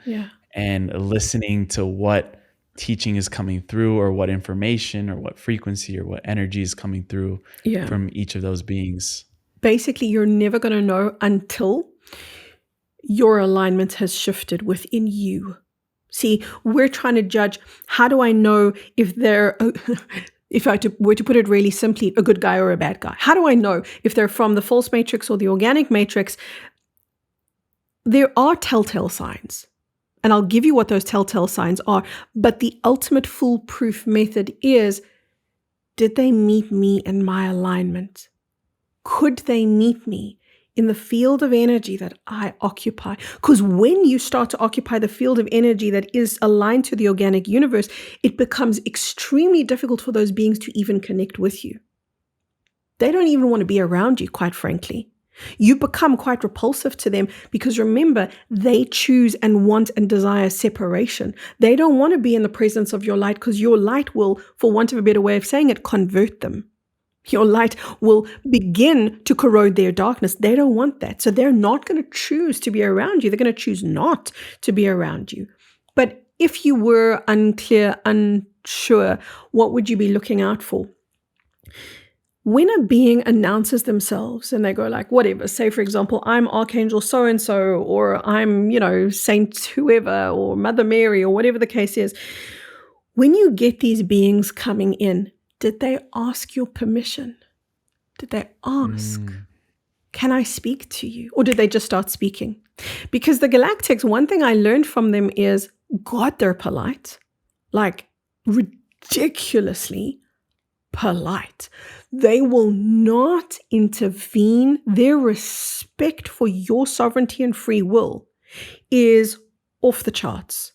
and listening to what teaching is coming through or what information or what frequency or what energy is coming through from each of those beings? Basically, you're never going to know until your alignment has shifted within you. See, we're trying to judge, how do I know if they're, if I were to put it really simply, a good guy or a bad guy? How do I know if they're from the false matrix or the organic matrix? There are telltale signs, and I'll give you what those telltale signs are, but the ultimate foolproof method is, did they meet me in my alignment? Could they meet me in the field of energy that I occupy? Because when you start to occupy the field of energy that is aligned to the organic universe, it becomes extremely difficult for those beings to even connect with you. They don't even want to be around you, quite frankly. You become quite repulsive to them because remember, they choose and want and desire separation. They don't want to be in the presence of your light because your light will, for want of a better way of saying it, convert them. Your light will begin to corrode their darkness. They don't want that. So they're not going to choose to be around you. They're going to choose not to be around you. But if you were unclear, unsure, what would you be looking out for? When a being announces themselves and they go like, whatever, say for example, I'm Archangel so-and-so, or I'm, Saint whoever, or Mother Mary, or whatever the case is. When you get these beings coming in, did they ask your permission? Did they ask, can I speak to you? Or did they just start speaking? Because the Galactics, one thing I learned from them is, God, they're polite, like ridiculously polite. They will not intervene. Their respect for your sovereignty and free will is off the charts.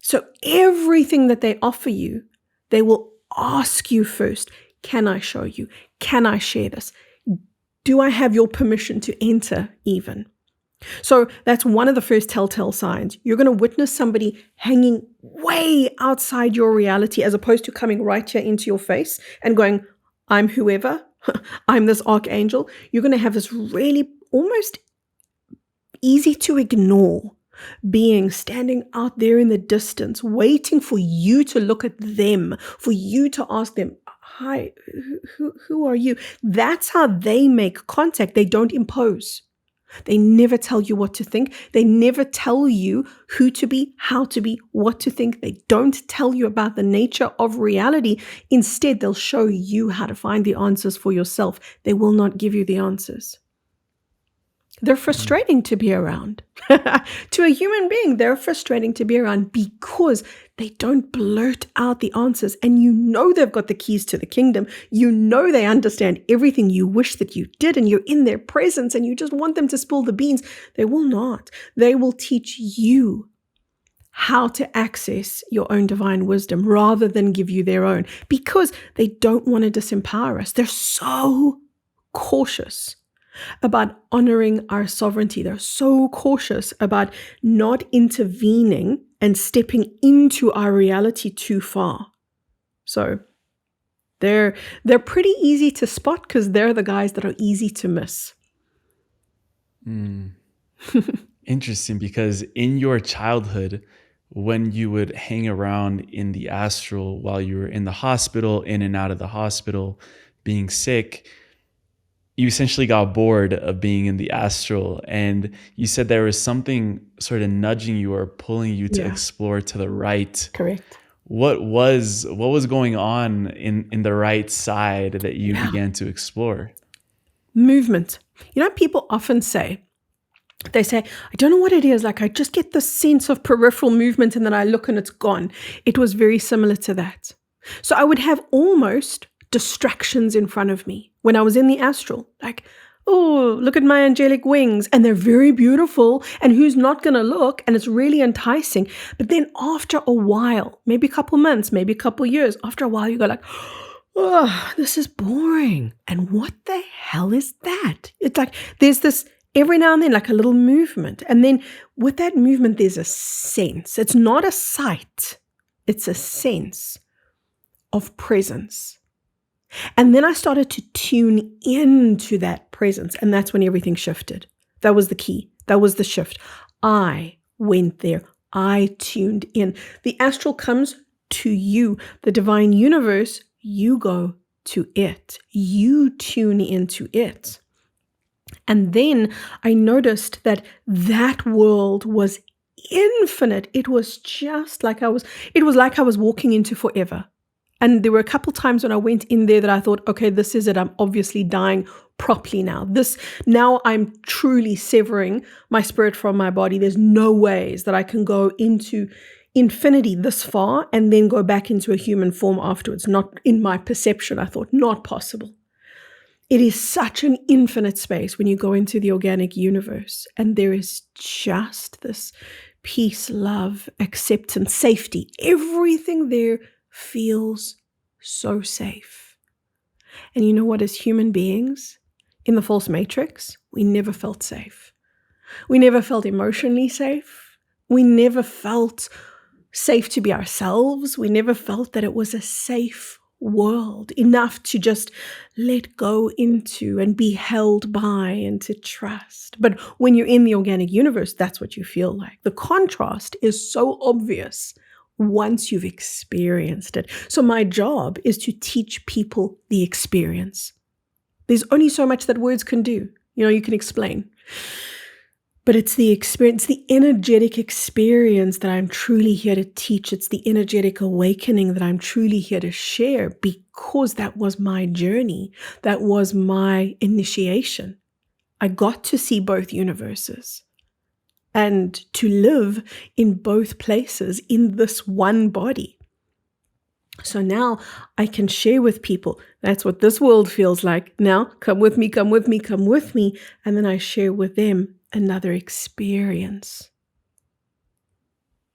So everything that they offer you, they will ask you first, can I show you? Can I share this? Do I have your permission to enter even? So that's one of the first telltale signs. You're going to witness somebody hanging way outside your reality as opposed to coming right here into your face and going, I'm whoever, I'm this archangel. You're going to have this really almost easy to ignore being standing out there in the distance, waiting for you to look at them, for you to ask them, hi, who are you? That's how they make contact. They don't impose. They never tell you what to think. They never tell you who to be, how to be, what to think. They don't tell you about the nature of reality. Instead, they'll show you how to find the answers for yourself. They will not give you the answers. They're frustrating to be around. To a human being, they're frustrating to be around because they don't blurt out the answers. And you know they've got the keys to the kingdom. You know they understand everything you wish that you did, and you're in their presence and you just want them to spill the beans. They will not. They will teach you how to access your own divine wisdom rather than give you their own, because they don't want to disempower us. They're so cautious about honoring our sovereignty. They're so cautious about not intervening and stepping into our reality too far. So they're pretty easy to spot because they're the guys that are easy to miss. Interesting, because in your childhood, when you would hang around in the astral while you were in the hospital, in and out of the hospital, being sick, you essentially got bored of being in the astral, and you said there was something sort of nudging you or pulling you to explore to the right. Correct. What was going on in the right side that you began to explore? Movement. People often say, I don't know what it is. Like, I just get this sense of peripheral movement and then I look and it's gone. It was very similar to that. So I would have almost distractions in front of me when I was in the astral, like, oh, look at my angelic wings, and they're very beautiful, and who's not going to look? And it's really enticing. But then after a while, maybe a couple months, maybe a couple years, after a while you go like, oh, this is boring. And what the hell is that? It's like there's this every now and then like a little movement, and then with that movement there's a sense. It's not a sight, it's a sense of presence. And then I started to tune into that presence. And that's when everything shifted. That was the key. That was the shift. I went there. I tuned in. The astral comes to you. The divine universe, you go to it. You tune into it. And then I noticed that world was infinite. It was just like I was walking into forever. And there were a couple times when I went in there that I thought, okay, this is it. I'm obviously dying properly now. Now I'm truly severing my spirit from my body. There's no ways that I can go into infinity this far and then go back into a human form afterwards. Not in my perception. I thought, not possible. It is such an infinite space when you go into the organic universe. And there is just this peace, love, acceptance, safety. Everything there feels so safe. And you know what, as human beings in the false matrix, we never felt safe. We never felt emotionally safe. We never felt safe to be ourselves. We never felt that it was a safe world enough to just let go into and be held by and to trust. But when you're in the organic universe, that's what you feel like. The contrast is so obvious once you've experienced it. So my job is to teach people the experience. There's only so much that words can do. You can explain. But it's the experience, the energetic experience that I'm truly here to teach. It's the energetic awakening that I'm truly here to share, because that was my journey. That was my initiation. I got to see both universes and to live in both places in this one body. So now I can share with people, that's what this world feels like. Now, come with me, come with me, come with me. And then I share with them another experience.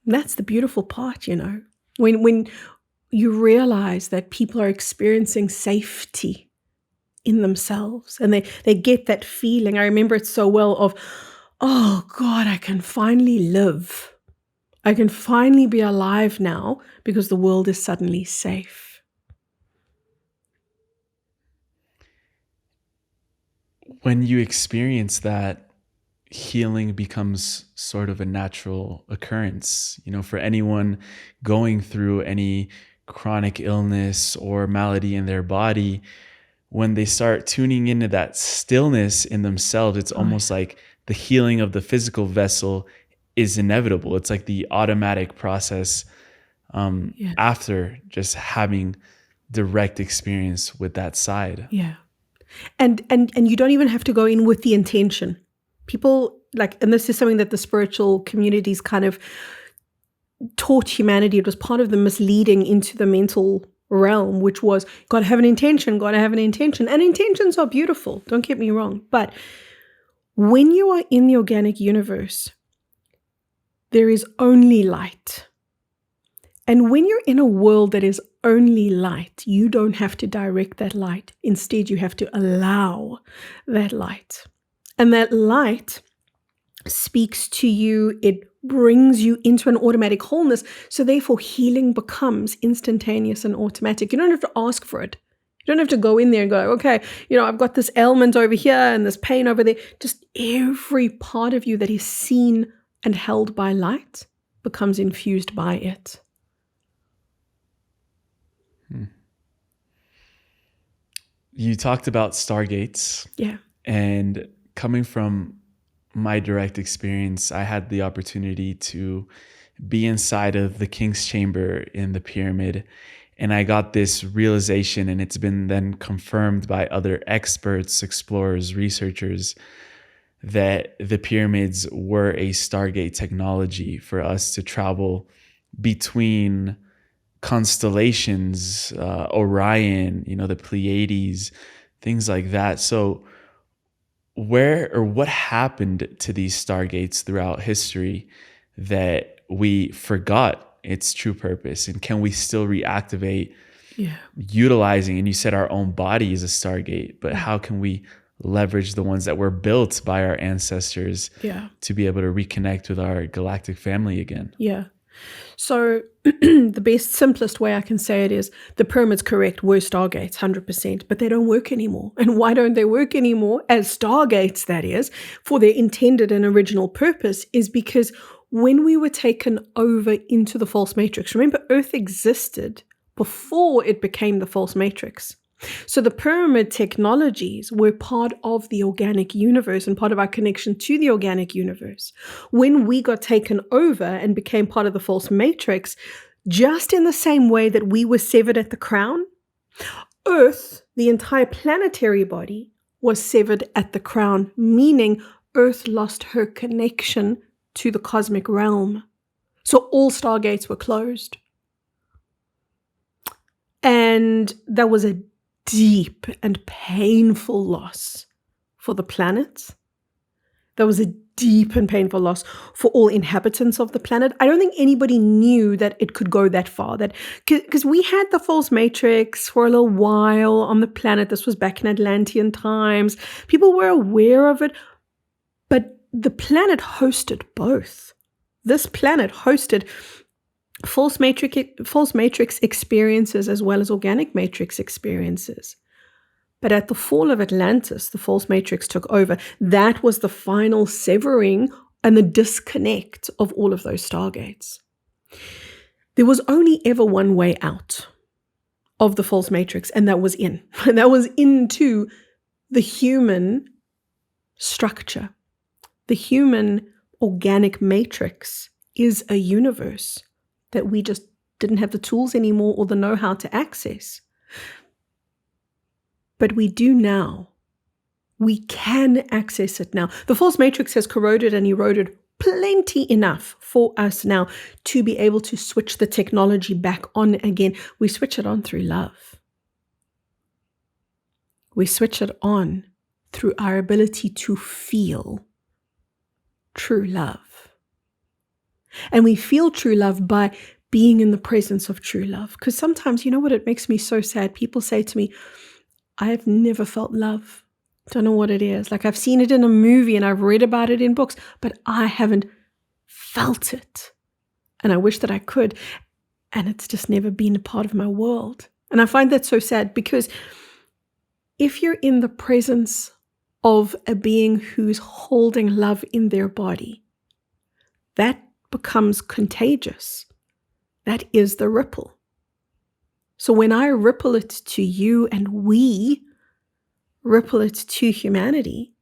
That's the beautiful part, when you realize that people are experiencing safety in themselves and they get that feeling. I remember it so well of, oh God, I can finally live. I can finally be alive now because the world is suddenly safe. When you experience that, healing becomes sort of a natural occurrence. For anyone going through any chronic illness or malady in their body, when they start tuning into that stillness in themselves, it's almost like the healing of the physical vessel is inevitable. It's like the automatic process after just having direct experience with that side. Yeah. And you don't even have to go in with the intention. People and this is something that the spiritual communities kind of taught humanity. It was part of the misleading into the mental realm, which was got to have an intention, got to have an intention. And intentions are beautiful, don't get me wrong. But when you are in the organic universe, there is only light. And when you're in a world that is only light, you don't have to direct that light. Instead, you have to allow that light. And that light speaks to you. It brings you into an automatic wholeness. So therefore, healing becomes instantaneous and automatic. You don't have to ask for it. You don't have to go in there and go, okay, I've got this ailment over here and this pain over there. Just every part of you that is seen and held by light becomes infused by it. You talked about stargates. Yeah. And coming from my direct experience, I had the opportunity to be inside of the King's Chamber in the pyramid. And I got this realization, and it's been then confirmed by other experts, explorers, researchers, that the pyramids were a stargate technology for us to travel between constellations, Orion, the Pleiades, things like that. So what happened to these stargates throughout history that we forgot its true purpose? And can we still reactivate utilizing, and you said our own body is a stargate, but how can we leverage the ones that were built by our ancestors to be able to reconnect with our galactic family again? Yeah. So the best, simplest way I can say it is the pyramids, correct, were stargates, 100%, but they don't work anymore. And why don't they work anymore as stargates, that is, for their intended and original purpose, is because when we were taken over into the false matrix, remember, Earth existed before it became the false matrix. So the pyramid technologies were part of the organic universe and part of our connection to the organic universe. When we got taken over and became part of the false matrix, just in the same way that we were severed at the crown, Earth, the entire planetary body, was severed at the crown, meaning Earth lost her connection to the cosmic realm. So all stargates were closed. And that was a deep and painful loss for the planet. That was a deep and painful loss for all inhabitants of the planet. I don't think anybody knew that it could go that far. That because we had the false matrix for a little while on the planet. This was back in Atlantean times. People were aware of it, but the planet hosted both. This planet hosted false matrix experiences as well as organic matrix experiences. But at the fall of Atlantis, the false matrix took over. That was the final severing and the disconnect of all of those stargates. There was only ever one way out of the false matrix, and that was in. And that was into the human structure. The human organic matrix is a universe that we just didn't have the tools anymore or the know-how to access. But we do now. We can access it now. The false matrix has corroded and eroded plenty enough for us now to be able to switch the technology back on again. We switch it on through love. We switch it on through our ability to feel true love. And we feel true love by being in the presence of true love. Because sometimes, you know what, it makes me so sad. People say to me, I've never felt love. Don't know what it is. Like I've seen it in a movie and I've read about it in books, but I haven't felt it. And I wish that I could. And it's just never been a part of my world. And I find that so sad because if you're in the presence of a being who's holding love in their body, that becomes contagious. That is the ripple. So when I ripple it to you and we ripple it to humanity,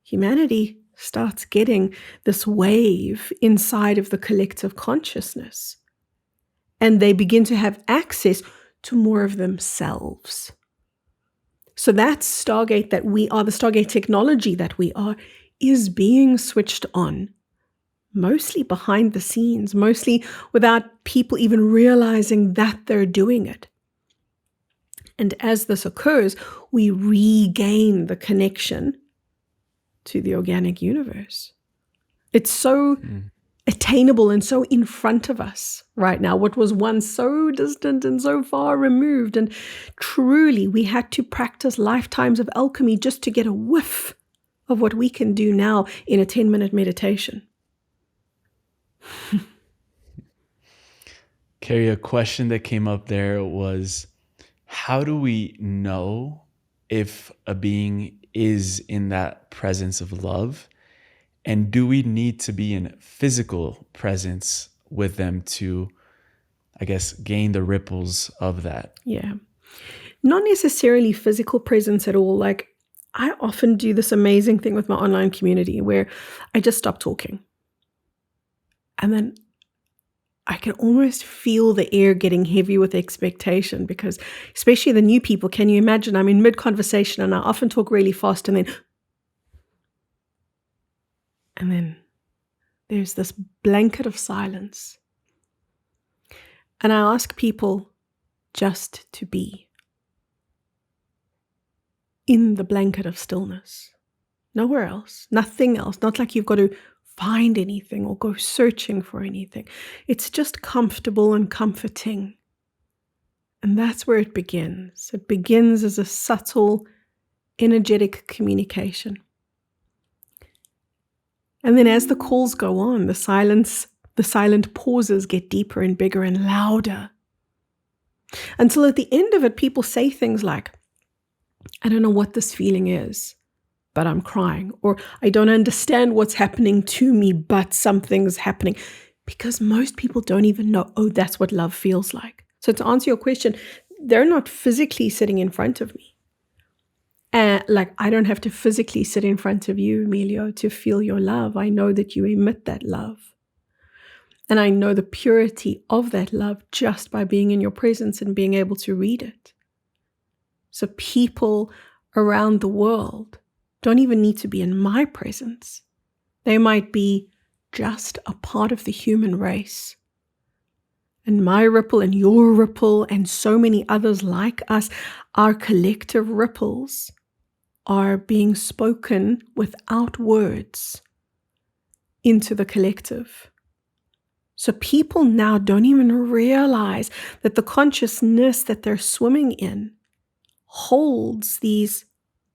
humanity starts getting this wave inside of the collective consciousness. And they begin to have access to more of themselves. So that Stargate that we are, the Stargate technology that we are, is being switched on. Mostly behind the scenes, mostly without people even realizing that they're doing it. And as this occurs, we regain the connection to the organic universe. It's so attainable and so in front of us right now. What was once so distant and so far removed. And truly, we had to practice lifetimes of alchemy just to get a whiff of what we can do now in a 10-minute meditation. Kerry, a question that came up there was, how do we know if a being is in that presence of love? And do we need to be in physical presence with them to, I guess, gain the ripples of that? Yeah. Not necessarily physical presence at all. Like, I often do this amazing thing with my online community where I just stop talking. And then I can almost feel the air getting heavy with expectation because especially the new people, can you imagine? I'm in mid-conversation and I often talk really fast and then there's this blanket of silence. And I ask people just to be in the blanket of stillness. Nowhere else, nothing else. Not like you've got to find anything or go searching for anything. It's just comfortable and comforting. And that's where it begins. It begins as a subtle, energetic communication. And then as the calls go on, the silent pauses get deeper and bigger and louder. Until at the end of it, people say things like, I don't know what this feeling is, but I'm crying. Or I don't understand what's happening to me, but something's happening. Because most people don't even know, oh, that's what love feels like. So to answer your question, they're not physically sitting in front of me. Like I don't have to physically sit in front of you, Emilio, to feel your love. I know that you emit that love. And I know the purity of that love just by being in your presence and being able to read it. So people around the world don't even need to be in my presence. They might be just a part of the human race. And my ripple and your ripple and so many others like us, our collective ripples are being spoken without words into the collective. So people now don't even realize that the consciousness that they're swimming in holds these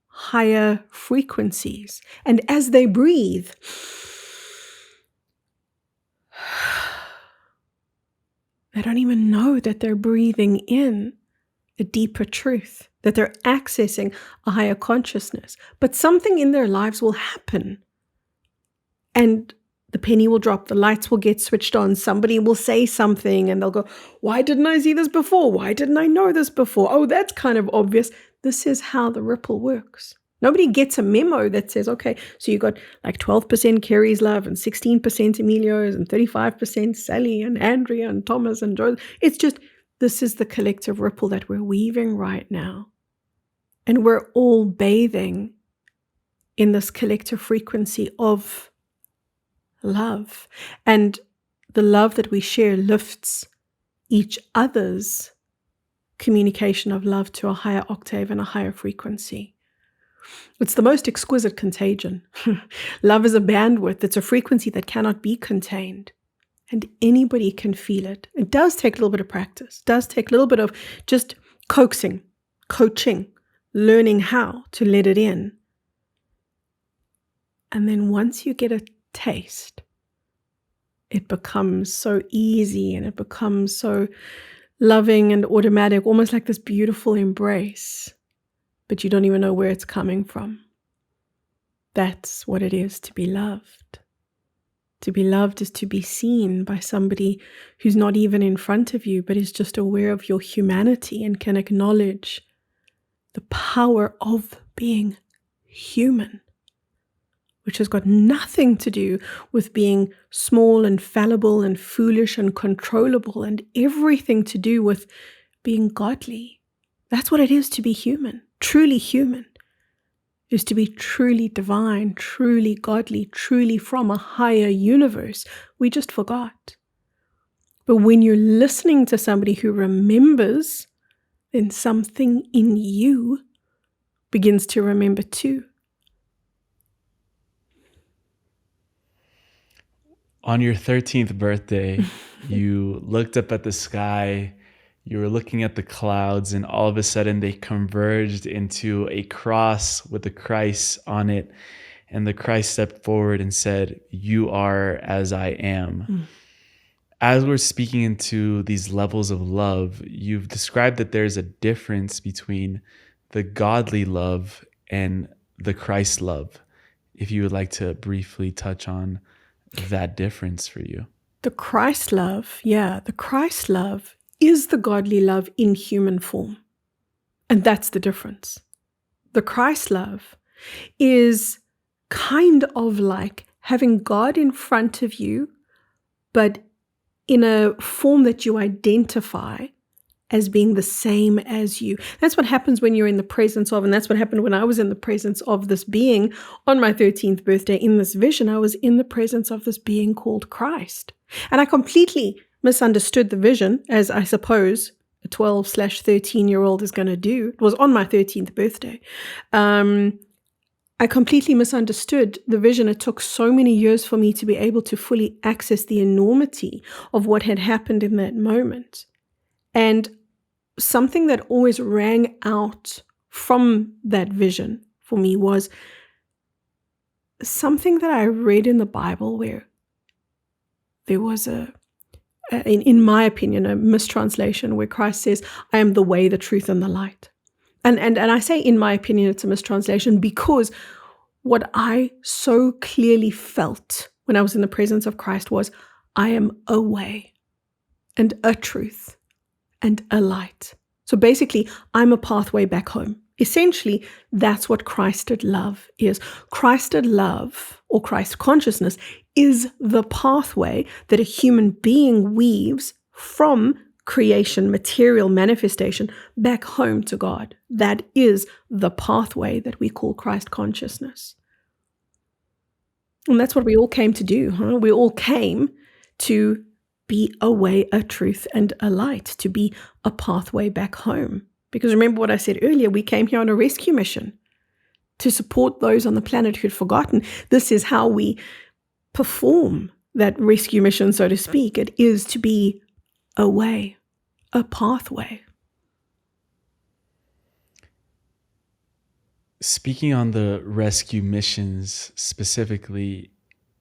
higher frequencies. And as they breathe, they don't even know that they're breathing in a deeper truth, that they're accessing a higher consciousness. But something in their lives will happen. And the penny will drop, the lights will get switched on, somebody will say something and they'll go, why didn't I see this before? Why didn't I know this before? Oh, that's kind of obvious. This is how the ripple works. Nobody gets a memo that says, okay, so you got like 12% Kerry's love and 16% Emilio's and 35% Sally and Andrea and Thomas and Joe. It's just, this is the collective ripple that we're weaving right now. And we're all bathing in this collective frequency of love. And the love that we share lifts each other's communication of love to a higher octave and a higher frequency. It's the most exquisite contagion. Love is a bandwidth. It's a frequency that cannot be contained. And anybody can feel it. It does take a little bit of practice. It does take a little bit of just coaxing, coaching, learning how to let it in. And then once you get a taste, it becomes so easy and it becomes so loving and automatic, almost like this beautiful embrace, but you don't even know where it's coming from. That's what it is to be loved. To be loved is to be seen by somebody who's not even in front of you, but is just aware of your humanity and can acknowledge the power of being human, which has got nothing to do with being small and fallible and foolish and controllable, and everything to do with being godly. That's what it is to be human, truly human. Is to be truly divine, truly godly, truly from a higher universe. We just forgot. But when you're listening to somebody who remembers, then something in you begins to remember too. On your 13th birthday, you looked up at the sky, you were looking at the clouds, and all of a sudden they converged into a cross with a Christ on it. And the Christ stepped forward and said, "You are as I am." As we're speaking into these levels of love, you've described that there's a difference between the godly love and the Christ love. If you would like to briefly touch on that difference for you. The Christ love, the Christ love is the godly love in human form. And that's the difference. The Christ love is kind of like having God in front of you, but in a form that you identify as being the same as you. That's what happens when you're in the presence of, and that's what happened when I was in the presence of this being on my 13th birthday in this vision. I was in the presence of this being called Christ. And I completely misunderstood the vision, as I suppose a 12/13-year-old is going to do. It was on my 13th birthday. I completely misunderstood the vision. It took so many years for me to be able to fully access the enormity of what had happened in that moment. And something that always rang out from that vision for me was something that I read in the Bible where there was in my opinion, a mistranslation where Christ says, "I am the way, the truth, and the light." And I say, in my opinion, it's a mistranslation because what I so clearly felt when I was in the presence of Christ was, I am a way and a truth and a light. So basically, I'm a pathway back home. Essentially, that's what Christed love is. Christed love, or Christ consciousness, is the pathway that a human being weaves from creation, material manifestation, back home to God. That is the pathway that we call Christ consciousness. And that's what we all came to do. We all came to be a way, a truth, and a light, to be a pathway back home. Because remember what I said earlier, we came here on a rescue mission to support those on the planet who had forgotten. This is how we perform that rescue mission, so to speak. It is to be a way, a pathway. Speaking on the rescue missions specifically,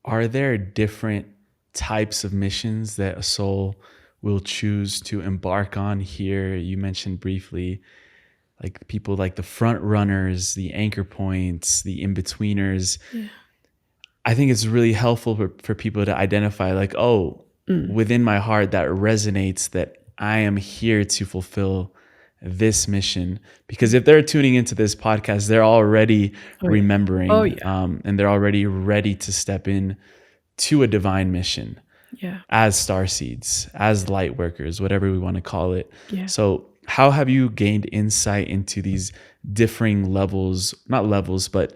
are there different types of missions that a soul will choose to embark on here? You mentioned briefly like people like the front runners, the anchor points, the in-betweeners. Yeah. I think it's really helpful for people to identify like, within my heart that resonates that I am here to fulfill this mission. Because if they're tuning into this podcast, they're already remembering and they're already ready to step in to a divine mission as starseeds, as light workers, whatever we want to call it. Yeah. So how have you gained insight into these differing levels, not levels, but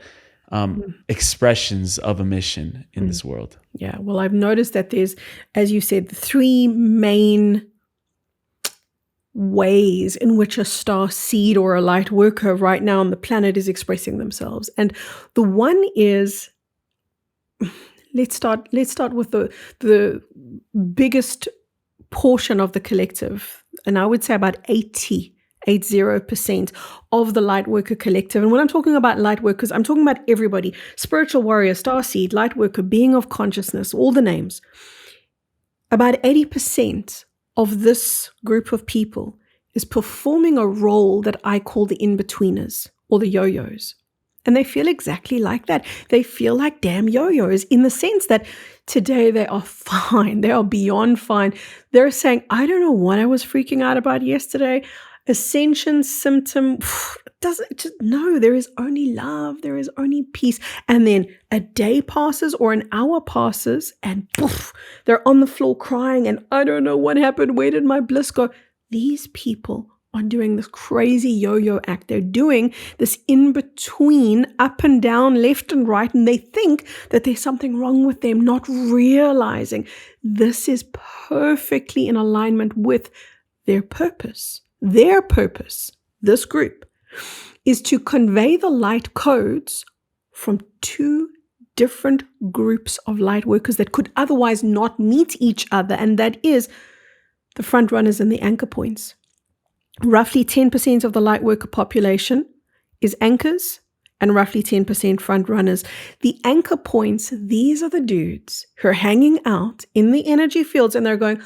expressions of a mission in this world? Yeah, well, I've noticed that there's, as you said, 3 main ways in which a star seed or a light worker right now on the planet is expressing themselves. And the one is, let's start with the biggest portion of the collective. And I would say about 80% of the light worker collective. And when I'm talking about light workers, I'm talking about everybody: spiritual warrior, starseed, light worker, being of consciousness, all the names. About 80% of this group of people is performing a role that I call the in-betweeners or the yo-yos. And they feel exactly like that. They feel like damn yo-yos in the sense that today they are fine. They are beyond fine. They're saying, I don't know what I was freaking out about yesterday. Ascension symptom, no, there is only love. There is only peace. And then a day passes or an hour passes and poof, they're on the floor crying and I don't know what happened. Where did my bliss go? These people are doing this crazy yo-yo act. They're doing this in-between, up and down, left and right, and they think that there's something wrong with them, not realizing this is perfectly in alignment with their purpose. Their purpose, this group, is to convey the light codes from 2 different groups of light workers that could otherwise not meet each other, and that is the front runners and the anchor points. Roughly 10% of the light worker population is anchors and roughly 10% front runners. The anchor points, these are the dudes who are hanging out in the energy fields and they're going,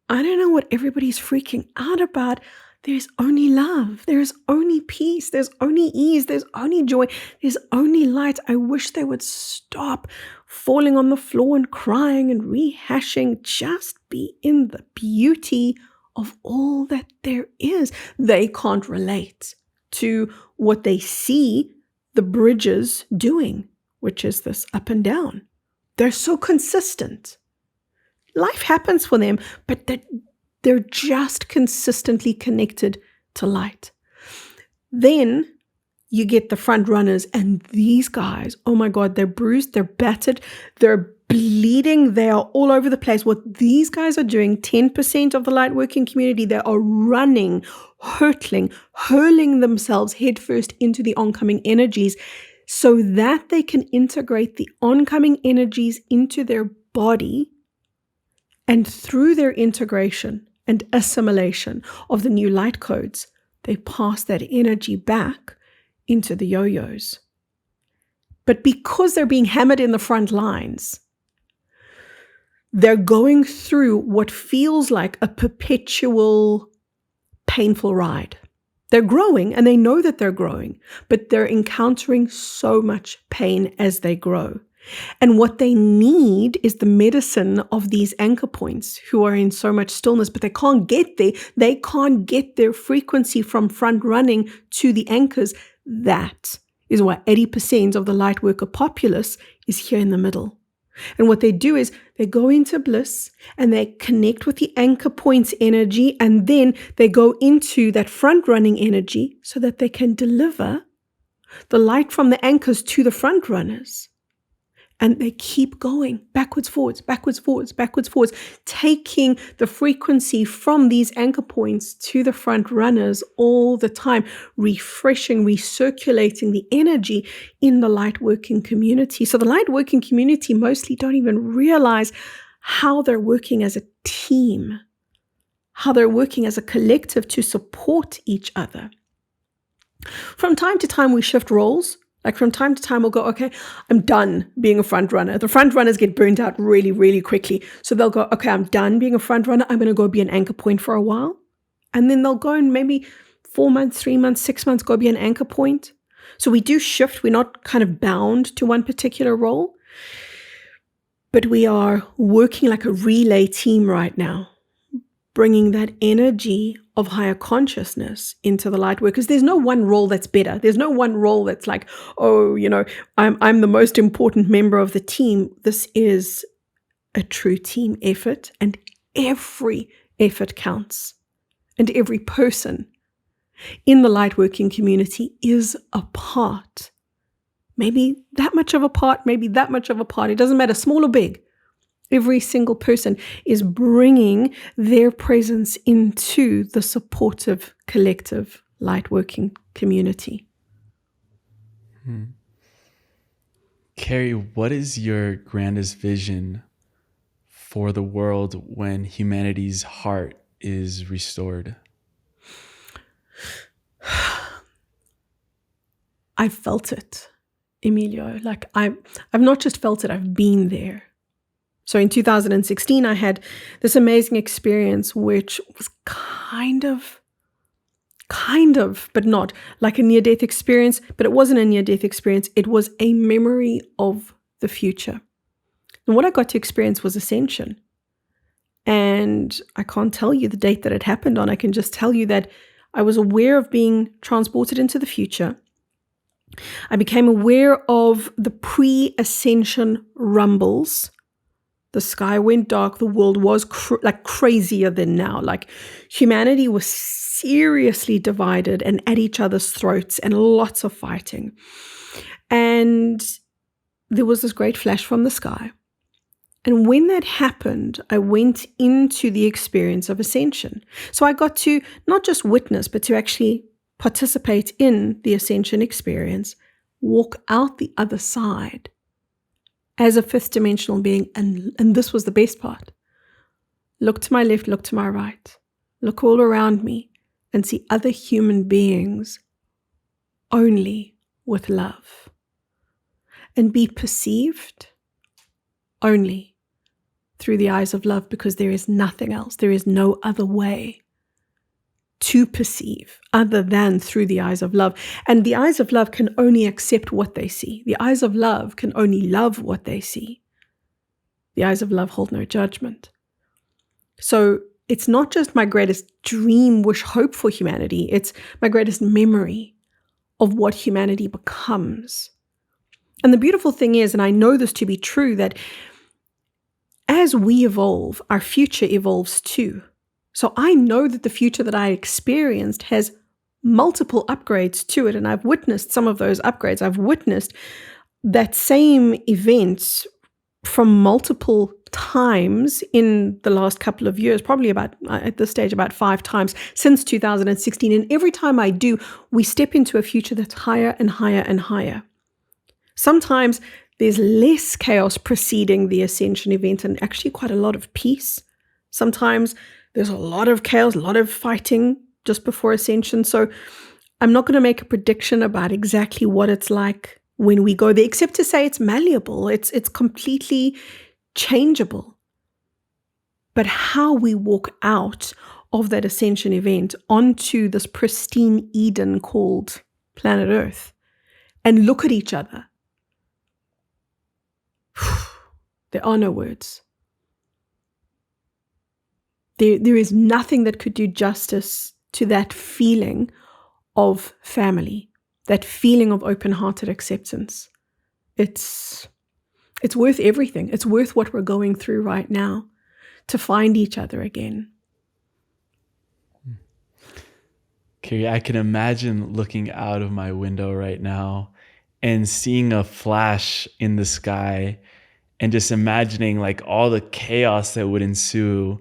I don't know what everybody's freaking out about. There's only love. There's only peace. There's only ease. There's only joy. There's only light. I wish they would stop falling on the floor and crying and rehashing. Just be in the beauty of all that there is. They can't relate to what they see the bridges doing, which is this up and down. They're so consistent. Life happens for them, but they're just consistently connected to light. Then you get the front runners, and these guys, oh my God, they're bruised, they're battered, they're bleeding, they are all over the place. What these guys are doing, 10% of the light working community, they are running, hurling themselves headfirst into the oncoming energies so that they can integrate the oncoming energies into their body, and through their integration and assimilation of the new light codes, they pass that energy back into the yo-yos. But because they're being hammered in the front lines, they're going through what feels like a perpetual painful ride. They're growing and they know that they're growing, but they're encountering so much pain as they grow. And what they need is the medicine of these anchor points who are in so much stillness, but they can't get there. They can't get their frequency from front running to the anchors. That is why 80% of the light worker populace is here in the middle. And what they do is they go into bliss and they connect with the anchor points energy, and then they go into that front running energy so that they can deliver the light from the anchors to the front runners. And they keep going backwards, forwards, backwards, forwards, backwards, forwards, taking the frequency from these anchor points to the front runners all the time, refreshing, recirculating the energy in the light working community. So the light working community mostly don't even realize how they're working as a team, how they're working as a collective to support each other. From time to time, we shift roles. Like from time to time, we'll go, okay, I'm done being a front runner. The front runners get burnt out really, really quickly. So they'll go, okay, I'm done being a front runner. I'm going to go be an anchor point for a while. And then they'll go and maybe 4 months, 3 months, 6 months, go be an anchor point. So we do shift. We're not kind of bound to one particular role. But we are working like a relay team right now, bringing that energy of higher consciousness into the light workers. There's no one role that's better. There's no one role that's like, oh, I'm the most important member of the team. This is a true team effort, and every effort counts. And every person in the light working community is a part. Maybe that much of a part, maybe that much of a part. It doesn't matter, small or big. Every single person is bringing their presence into the supportive, collective, light-working community. Kerry, what is your grandest vision for the world when humanity's heart is restored? I felt it, Emilio. Like I've not just felt it, I've been there. So in 2016, I had this amazing experience, which was kind of, but not like a near-death experience, but it wasn't a near-death experience. It was a memory of the future. And what I got to experience was Ascension. And I can't tell you the date that it happened on. I can just tell you that I was aware of being transported into the future. I became aware of the pre-Ascension rumbles. The sky went dark. The world was crazier than now. Like humanity was seriously divided and at each other's throats and lots of fighting. And there was this great flash from the sky. And when that happened, I went into the experience of Ascension. So I got to not just witness, but to actually participate in the Ascension experience, walk out the other side as a fifth dimensional being. And this was the best part. Look to my left, look to my right, look all around me and see other human beings only with love, and be perceived only through the eyes of love, because there is nothing else. There is no other way to perceive other than through the eyes of love. And the eyes of love can only accept what they see. The eyes of love can only love what they see. The eyes of love hold no judgment. So it's not just my greatest dream, wish, hope for humanity. It's my greatest memory of what humanity becomes. And the beautiful thing is, and I know this to be true, that as we evolve, our future evolves too. So I know that the future that I experienced has multiple upgrades to it, and I've witnessed some of those upgrades. I've witnessed that same event from multiple times in the last couple of years, probably about, at this stage, about 5 times since 2016. And every time I do, we step into a future that's higher and higher and higher. Sometimes there's less chaos preceding the Ascension event and actually quite a lot of peace. Sometimes there's a lot of chaos, a lot of fighting just before Ascension. So I'm not going to make a prediction about exactly what it's like when we go there, except to say it's malleable. It's completely changeable. But how we walk out of that Ascension event onto this pristine Eden called planet Earth and look at each other, there are no words. There is nothing that could do justice to that feeling of family, that feeling of open-hearted acceptance. It's worth everything. It's worth what we're going through right now to find each other again. Kerry, I can imagine looking out of my window right now and seeing a flash in the sky and just imagining like all the chaos that would ensue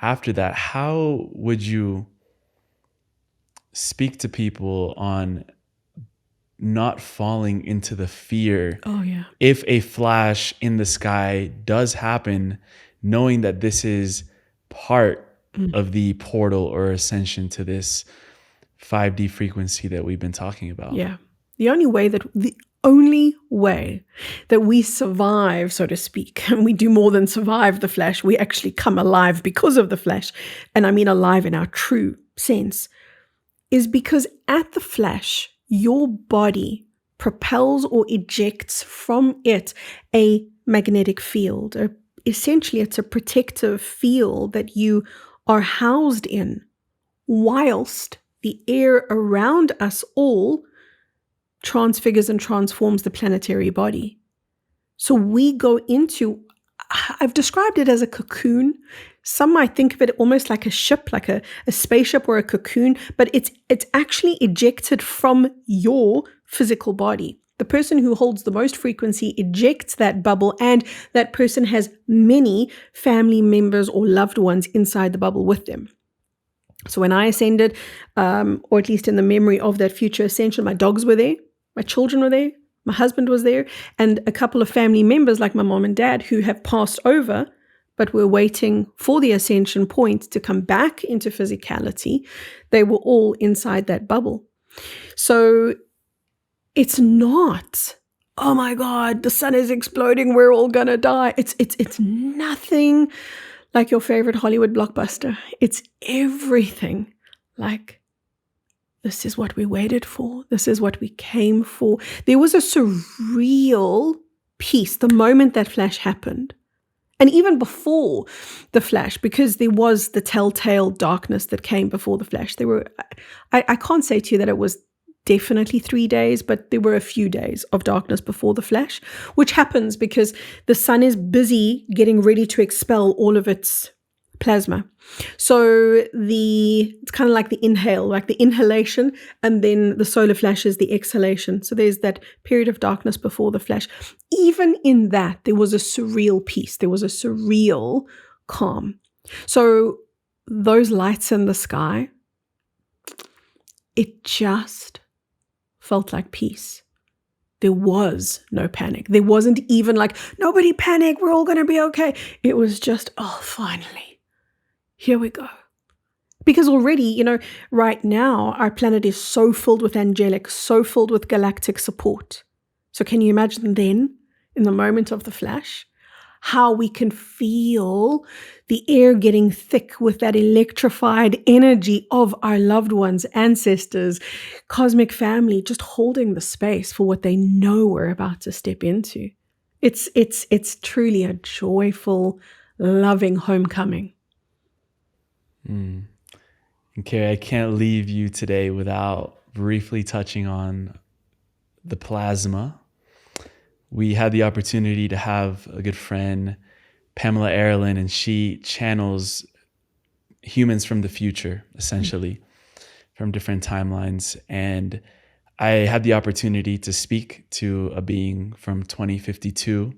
after that, how would you speak to people on not falling into the fear if a flash in the sky does happen, knowing that this is part of the portal or ascension to this 5D frequency that we've been talking about? Yeah. The only way that we survive, so to speak, and we do more than survive the flesh, we actually come alive because of the flesh, and I mean alive in our true sense, is because at the flesh, your body propels or ejects from it a magnetic field. Essentially, it's a protective field that you are housed in, whilst the air around us all transfigures and transforms the planetary body. So we go into, I've described it as a cocoon. Some might think of it almost like a ship, like a spaceship or a cocoon, but it's actually ejected from your physical body. The person who holds the most frequency ejects that bubble, and that person has many family members or loved ones inside the bubble with them. So when I ascended, or at least in the memory of that future ascension, my dogs were there, my children were there, my husband was there, and a couple of family members like my mom and dad who have passed over, but were waiting for the ascension point to come back into physicality. They were all inside that bubble. So it's not, oh my God, the sun is exploding, we're all gonna die. It's nothing like your favorite Hollywood blockbuster. It's everything like, this is what we waited for. This is what we came for. There was a surreal peace the moment that flash happened. And even before the flash, because there was the telltale darkness that came before the flash. There were, I can't say to you that it was definitely 3 days, but there were a few days of darkness before the flash, which happens because the sun is busy getting ready to expel all of its plasma. So it's kind of like the inhale, like the inhalation, and then the solar flash is the exhalation. So there's that period of darkness before the flash. Even in that, there was a surreal peace. There was a surreal calm. So those lights in the sky, it just felt like peace. There was no panic. There wasn't even like, nobody panic, we're all going to be okay. It was just, oh, finally, here we go. Because already, right now, our planet is so filled with angelic, so filled with galactic support. So can you imagine then, in the moment of the flash, how we can feel the air getting thick with that electrified energy of our loved ones, ancestors, cosmic family, just holding the space for what they know we're about to step into. It's truly a joyful, loving homecoming. And Kerry, I can't leave you today without briefly touching on the plasma. We had the opportunity to have a good friend, Pamela Erlin, and she channels humans from the future, essentially, from different timelines. And I had the opportunity to speak to a being from 2052.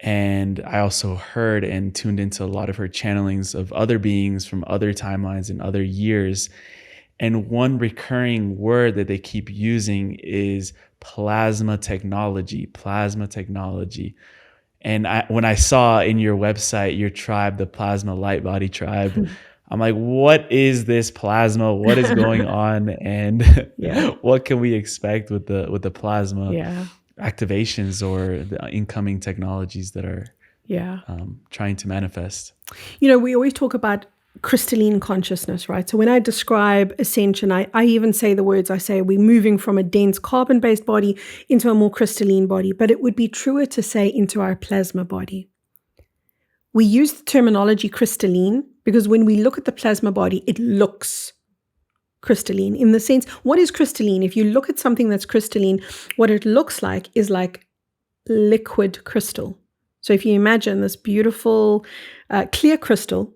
And I also heard and tuned into a lot of her channelings of other beings from other timelines and other years. And one recurring word that they keep using is plasma technology. And when I saw in your website, your tribe, the Plasma Light Body Tribe, I'm like, what is this plasma? What is going on? And what can we expect with the plasma activations or the incoming technologies that are trying to manifest? We always talk about crystalline consciousness, right? So when I describe ascension, I even say the words, I say we're moving from a dense carbon-based body into a more crystalline body, but it would be truer to say into our plasma body. We use the terminology crystalline because when we look at the plasma body, it looks crystalline in the sense, what is crystalline? If you look at something that's crystalline, what it looks like is like liquid crystal. So if you imagine this beautiful clear crystal,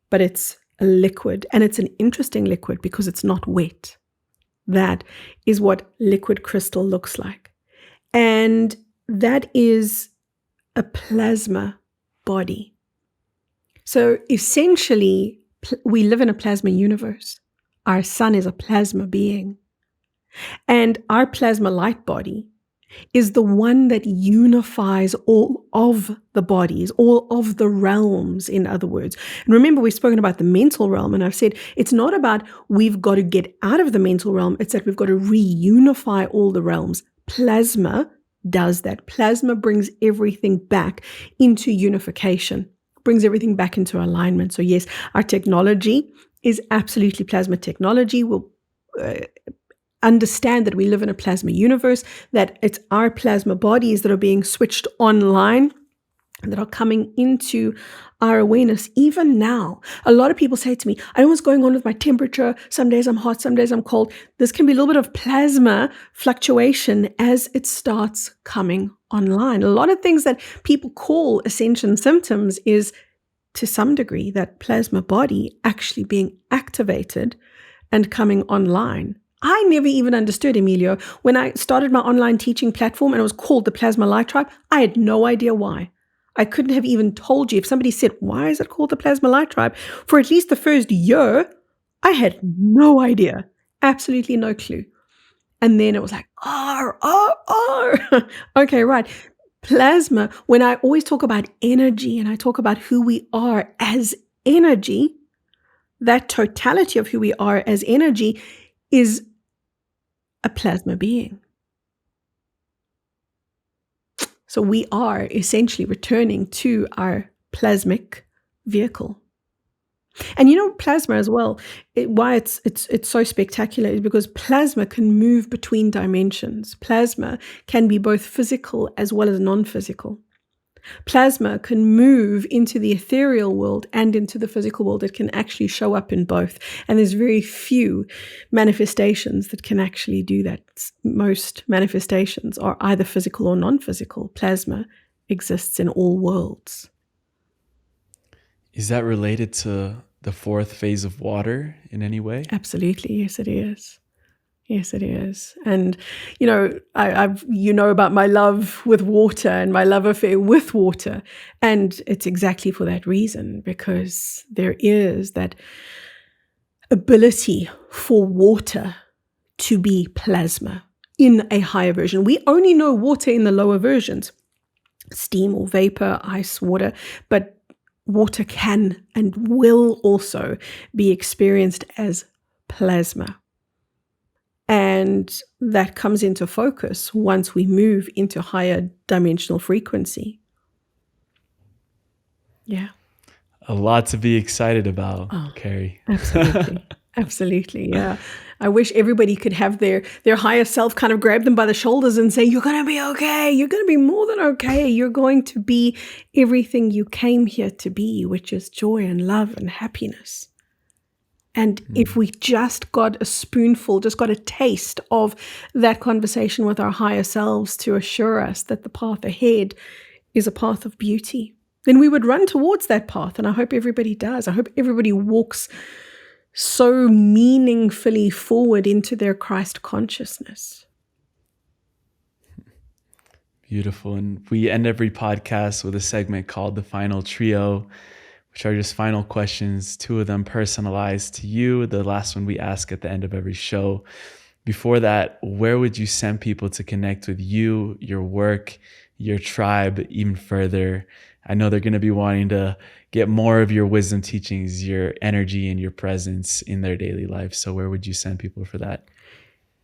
but it's a liquid, and it's an interesting liquid because it's not wet. That is what liquid crystal looks like. And that is a plasma body. So essentially, we live in a plasma universe. Our sun is a plasma being. And our plasma light body is the one that unifies all of the bodies, all of the realms, in other words. And remember, we've spoken about the mental realm, and I've said it's not about we've got to get out of the mental realm, it's that we've got to reunify all the realms. Plasma does that. Plasma brings everything back into unification, brings everything back into alignment. So yes, our technology is absolutely plasma technology. We'll understand that we live in a plasma universe, that it's our plasma bodies that are being switched online and that are coming into our awareness even now. A lot of people say to me, I don't know what's going on with my temperature. Some days I'm hot, some days I'm cold. This can be a little bit of plasma fluctuation as it starts coming online. A lot of things that people call Ascension symptoms is, to some degree, that plasma body actually being activated and coming online. I never even understood, Emilio. When I started my online teaching platform and it was called the Plasma Light Tribe, I had no idea why. I couldn't have even told you. If somebody said, why is it called the Plasma Light Tribe? For at least the first year, I had no idea. Absolutely no clue. And then it was like, okay, right. Plasma, when I always talk about energy and I talk about who we are as energy, that totality of who we are as energy is a plasma being. So we are essentially returning to our plasmic vehicle. And you know, plasma as well, why it's so spectacular is because plasma can move between dimensions. Plasma can be both physical as well as non-physical. Plasma can move into the ethereal world and into the physical world. It can actually show up in both. And there's very few manifestations that can actually do that. Most manifestations are either physical or non-physical. Plasma exists in all worlds. Is that related to the fourth phase of water in any way? Absolutely. Yes, it is. Yes, it is. And, you know, I've about my love with water and my love affair with water. And it's exactly for that reason, because there is that ability for water to be plasma in a higher version. We only know water in the lower versions, steam or vapor, ice, water, but water can and will also be experienced as plasma. And that comes into focus once we move into higher dimensional frequency. Yeah. A lot to be excited about, Kerry. Absolutely. Absolutely. Yeah. I wish everybody could have their higher self kind of grab them by the shoulders and say, you're going to be okay. You're going to be more than okay. You're going to be everything you came here to be, which is joy and love and happiness. And if we just got a spoonful, just got a taste of that conversation with our higher selves to assure us that the path ahead is a path of beauty, then we would run towards that path. And I hope everybody does. I hope everybody walks so meaningfully forward into their Christ consciousness. Beautiful. And we end every podcast with a segment called The Final Trio, which are just final questions, 2 of them personalized to you. The last one we ask at the end of every show. Before that, where would you send people to connect with you, your work, your tribe even further? I know they're going to be wanting to get more of your wisdom teachings, your energy, and your presence in their daily life. So where would you send people for that?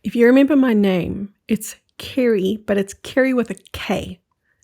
If you remember my name, it's Kerry, but it's Kerry with a K.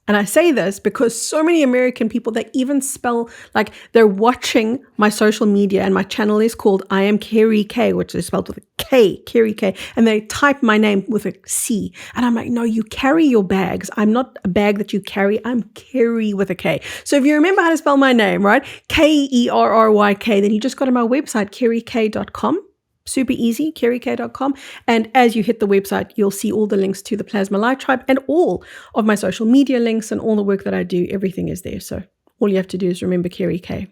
And I say this because so many American people, they even spell, like they're watching my social media, and my channel is called I Am Kerry K, which is spelled with a K, Kerry K. And they type my name with a C. And I'm like, no, you carry your bags. I'm not a bag that you carry. I'm Kerry with a K. So if you remember how to spell my name, right? Kerryk, then you just go to my website, kerryk.com. Super easy, kerryk.com. And as you hit the website, you'll see all the links to the Plasma Light Tribe and all of my social media links and all the work that I do. Everything is there. So all you have to do is remember Kerry K.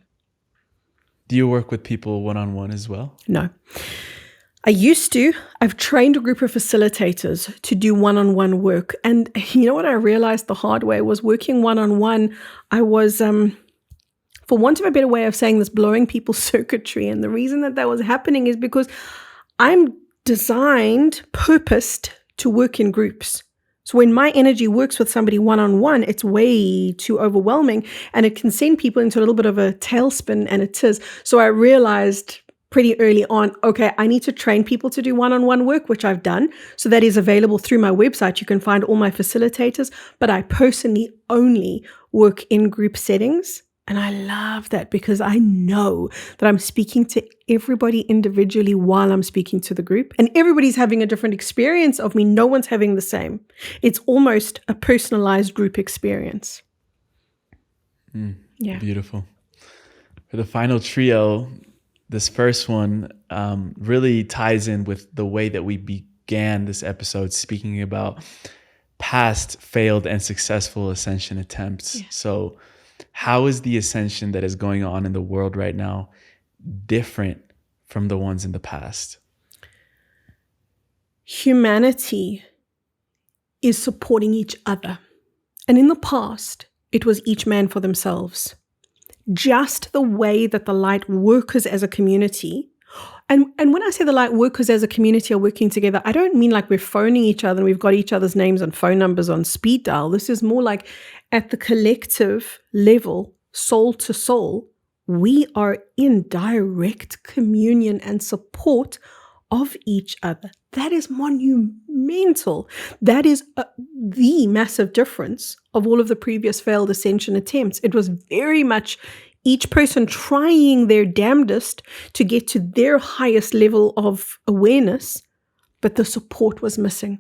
Do you work with people one-on-one as well? No. I've trained a group of facilitators to do one-on-one work. And you know what I realized the hard way was working one-on-one. I was, for want of a better way of saying this, blowing people's circuitry. And the reason that was happening is because I'm designed, purposed to work in groups. So when my energy works with somebody one-on-one, it's way too overwhelming and it can send people into a little bit of a tailspin, and it is. So I realized pretty early on, okay, I need to train people to do one-on-one work, which I've done. So that is available through my website. You can find all my facilitators, but I personally only work in group settings. And I love that because I know that I'm speaking to everybody individually while I'm speaking to the group, and everybody's having a different experience of me. No one's having the same. It's almost a personalized group experience. Yeah. Beautiful. For the final trio, this first one really ties in with the way that we began this episode, speaking about past failed and successful ascension attempts. Yeah. So how is the ascension that is going on in the world right now different from the ones in the past? Humanity is supporting each other. And in the past, it was each man for themselves. Just the way that the light workers as a community, and when I say the light workers as a community are working together, I don't mean like we're phoning each other and we've got each other's names and phone numbers on speed dial. This is more like at the collective level, soul to soul, we are in direct communion and support of each other. That is monumental. That is the massive difference of all of the previous failed ascension attempts. It was very much each person trying their damnedest to get to their highest level of awareness, but the support was missing.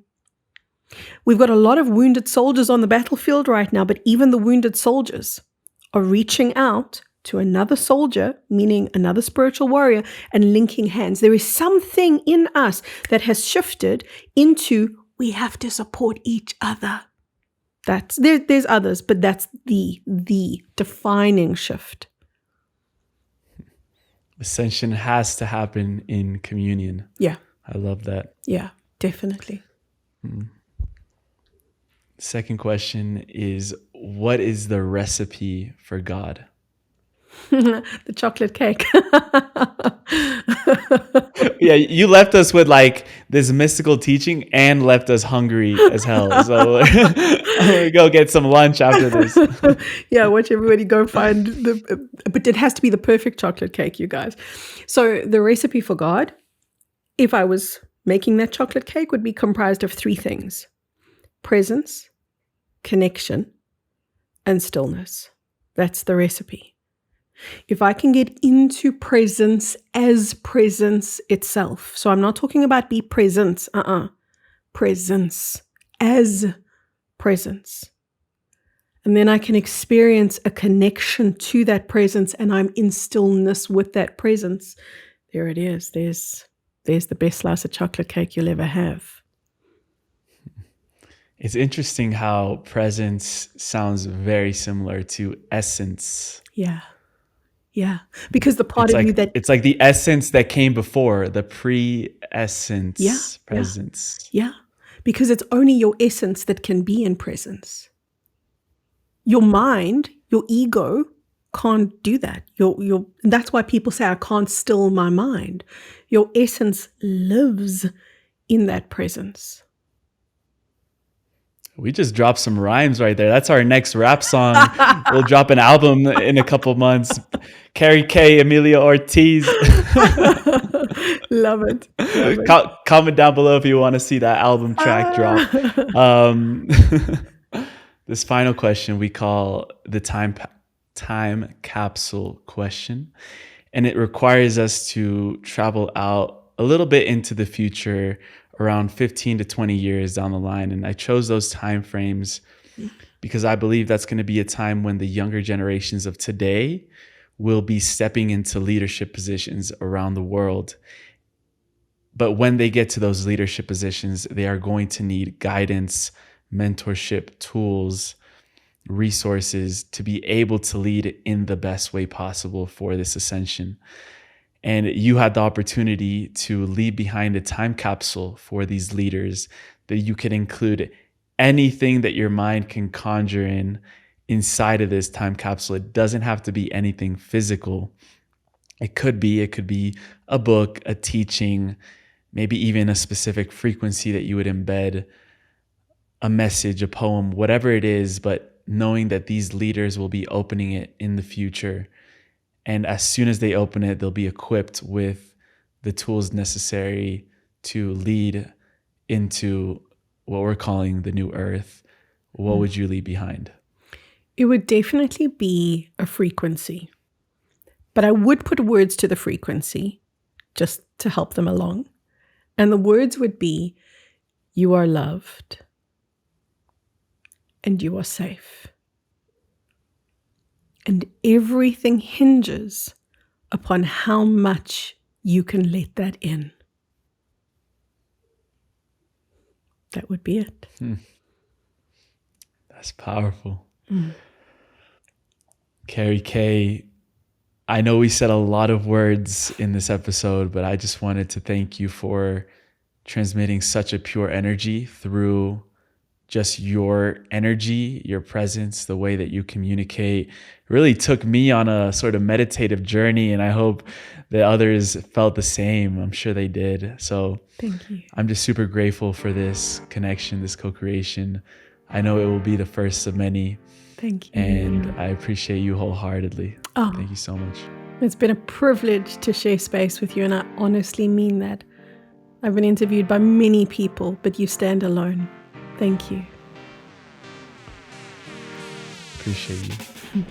We've got a lot of wounded soldiers on the battlefield right now, but even the wounded soldiers are reaching out to another soldier, meaning another spiritual warrior, and linking hands. There is something in us that has shifted into we have to support each other. There's others, but that's the defining shift. Ascension has to happen in communion. Yeah. I love that. Yeah, definitely. Second question is, what is the recipe for God? The chocolate cake. Yeah, you left us with like this mystical teaching and left us hungry as hell. So I'm gonna go get some lunch after this. Yeah, watch everybody go find but it has to be the perfect chocolate cake, you guys. So the recipe for God, if I was making that chocolate cake, would be comprised of 3 things: presence, connection, and stillness. That's the recipe. If I can get into presence as presence itself. So I'm not talking about be present. Presence as presence. And then I can experience a connection to that presence, and I'm in stillness with that presence. There it is. There's the best slice of chocolate cake you'll ever have. It's interesting how presence sounds very similar to essence. Yeah. Yeah. Because the part it's of like, you that... It's like the essence that came before, the pre-essence presence. Yeah. Because it's only your essence that can be in presence. Your mind, your ego can't do that. That's why people say, I can't still my mind. Your essence lives in that presence. We just dropped some rhymes right there. That's our next rap song. We'll drop an album in a couple months. Kerry K, Emilio, Ortiz. Love it. Comment down below if you want to see that album track drop. This final question we call the time capsule question. And it requires us to travel out a little bit into the future, around 15 to 20 years down the line. And I chose those time frames because I believe that's going to be a time when the younger generations of today will be stepping into leadership positions around the world. But when they get to those leadership positions, they are going to need guidance, mentorship, tools, resources to be able to lead in the best way possible for this ascension. And you had the opportunity to leave behind a time capsule for these leaders that you could include anything that your mind can conjure inside of this time capsule. It doesn't have to be anything physical. It could be a book, a teaching, maybe even a specific frequency that you would embed, a message, a poem, whatever it is, but knowing that these leaders will be opening it in the future. And as soon as they open it, they'll be equipped with the tools necessary to lead into what we're calling the new earth. What would you leave behind? It would definitely be a frequency. But I would put words to the frequency just to help them along. And the words would be, you are loved and you are safe. And everything hinges upon how much you can let that in. That would be it. That's powerful. Kerry K, I know we said a lot of words in this episode, but I just wanted to thank you for transmitting such a pure energy through just your energy, your presence, the way that you communicate. It really took me on a sort of meditative journey, and I hope that others felt the same. I'm sure they did. So thank you. I'm just super grateful for this connection, this co-creation. I know it will be the first of many. Thank you. And I appreciate you wholeheartedly. Oh, thank you so much. It's been a privilege to share space with you, and I honestly mean that. I've been interviewed by many people, but you stand alone. Thank you. Appreciate you.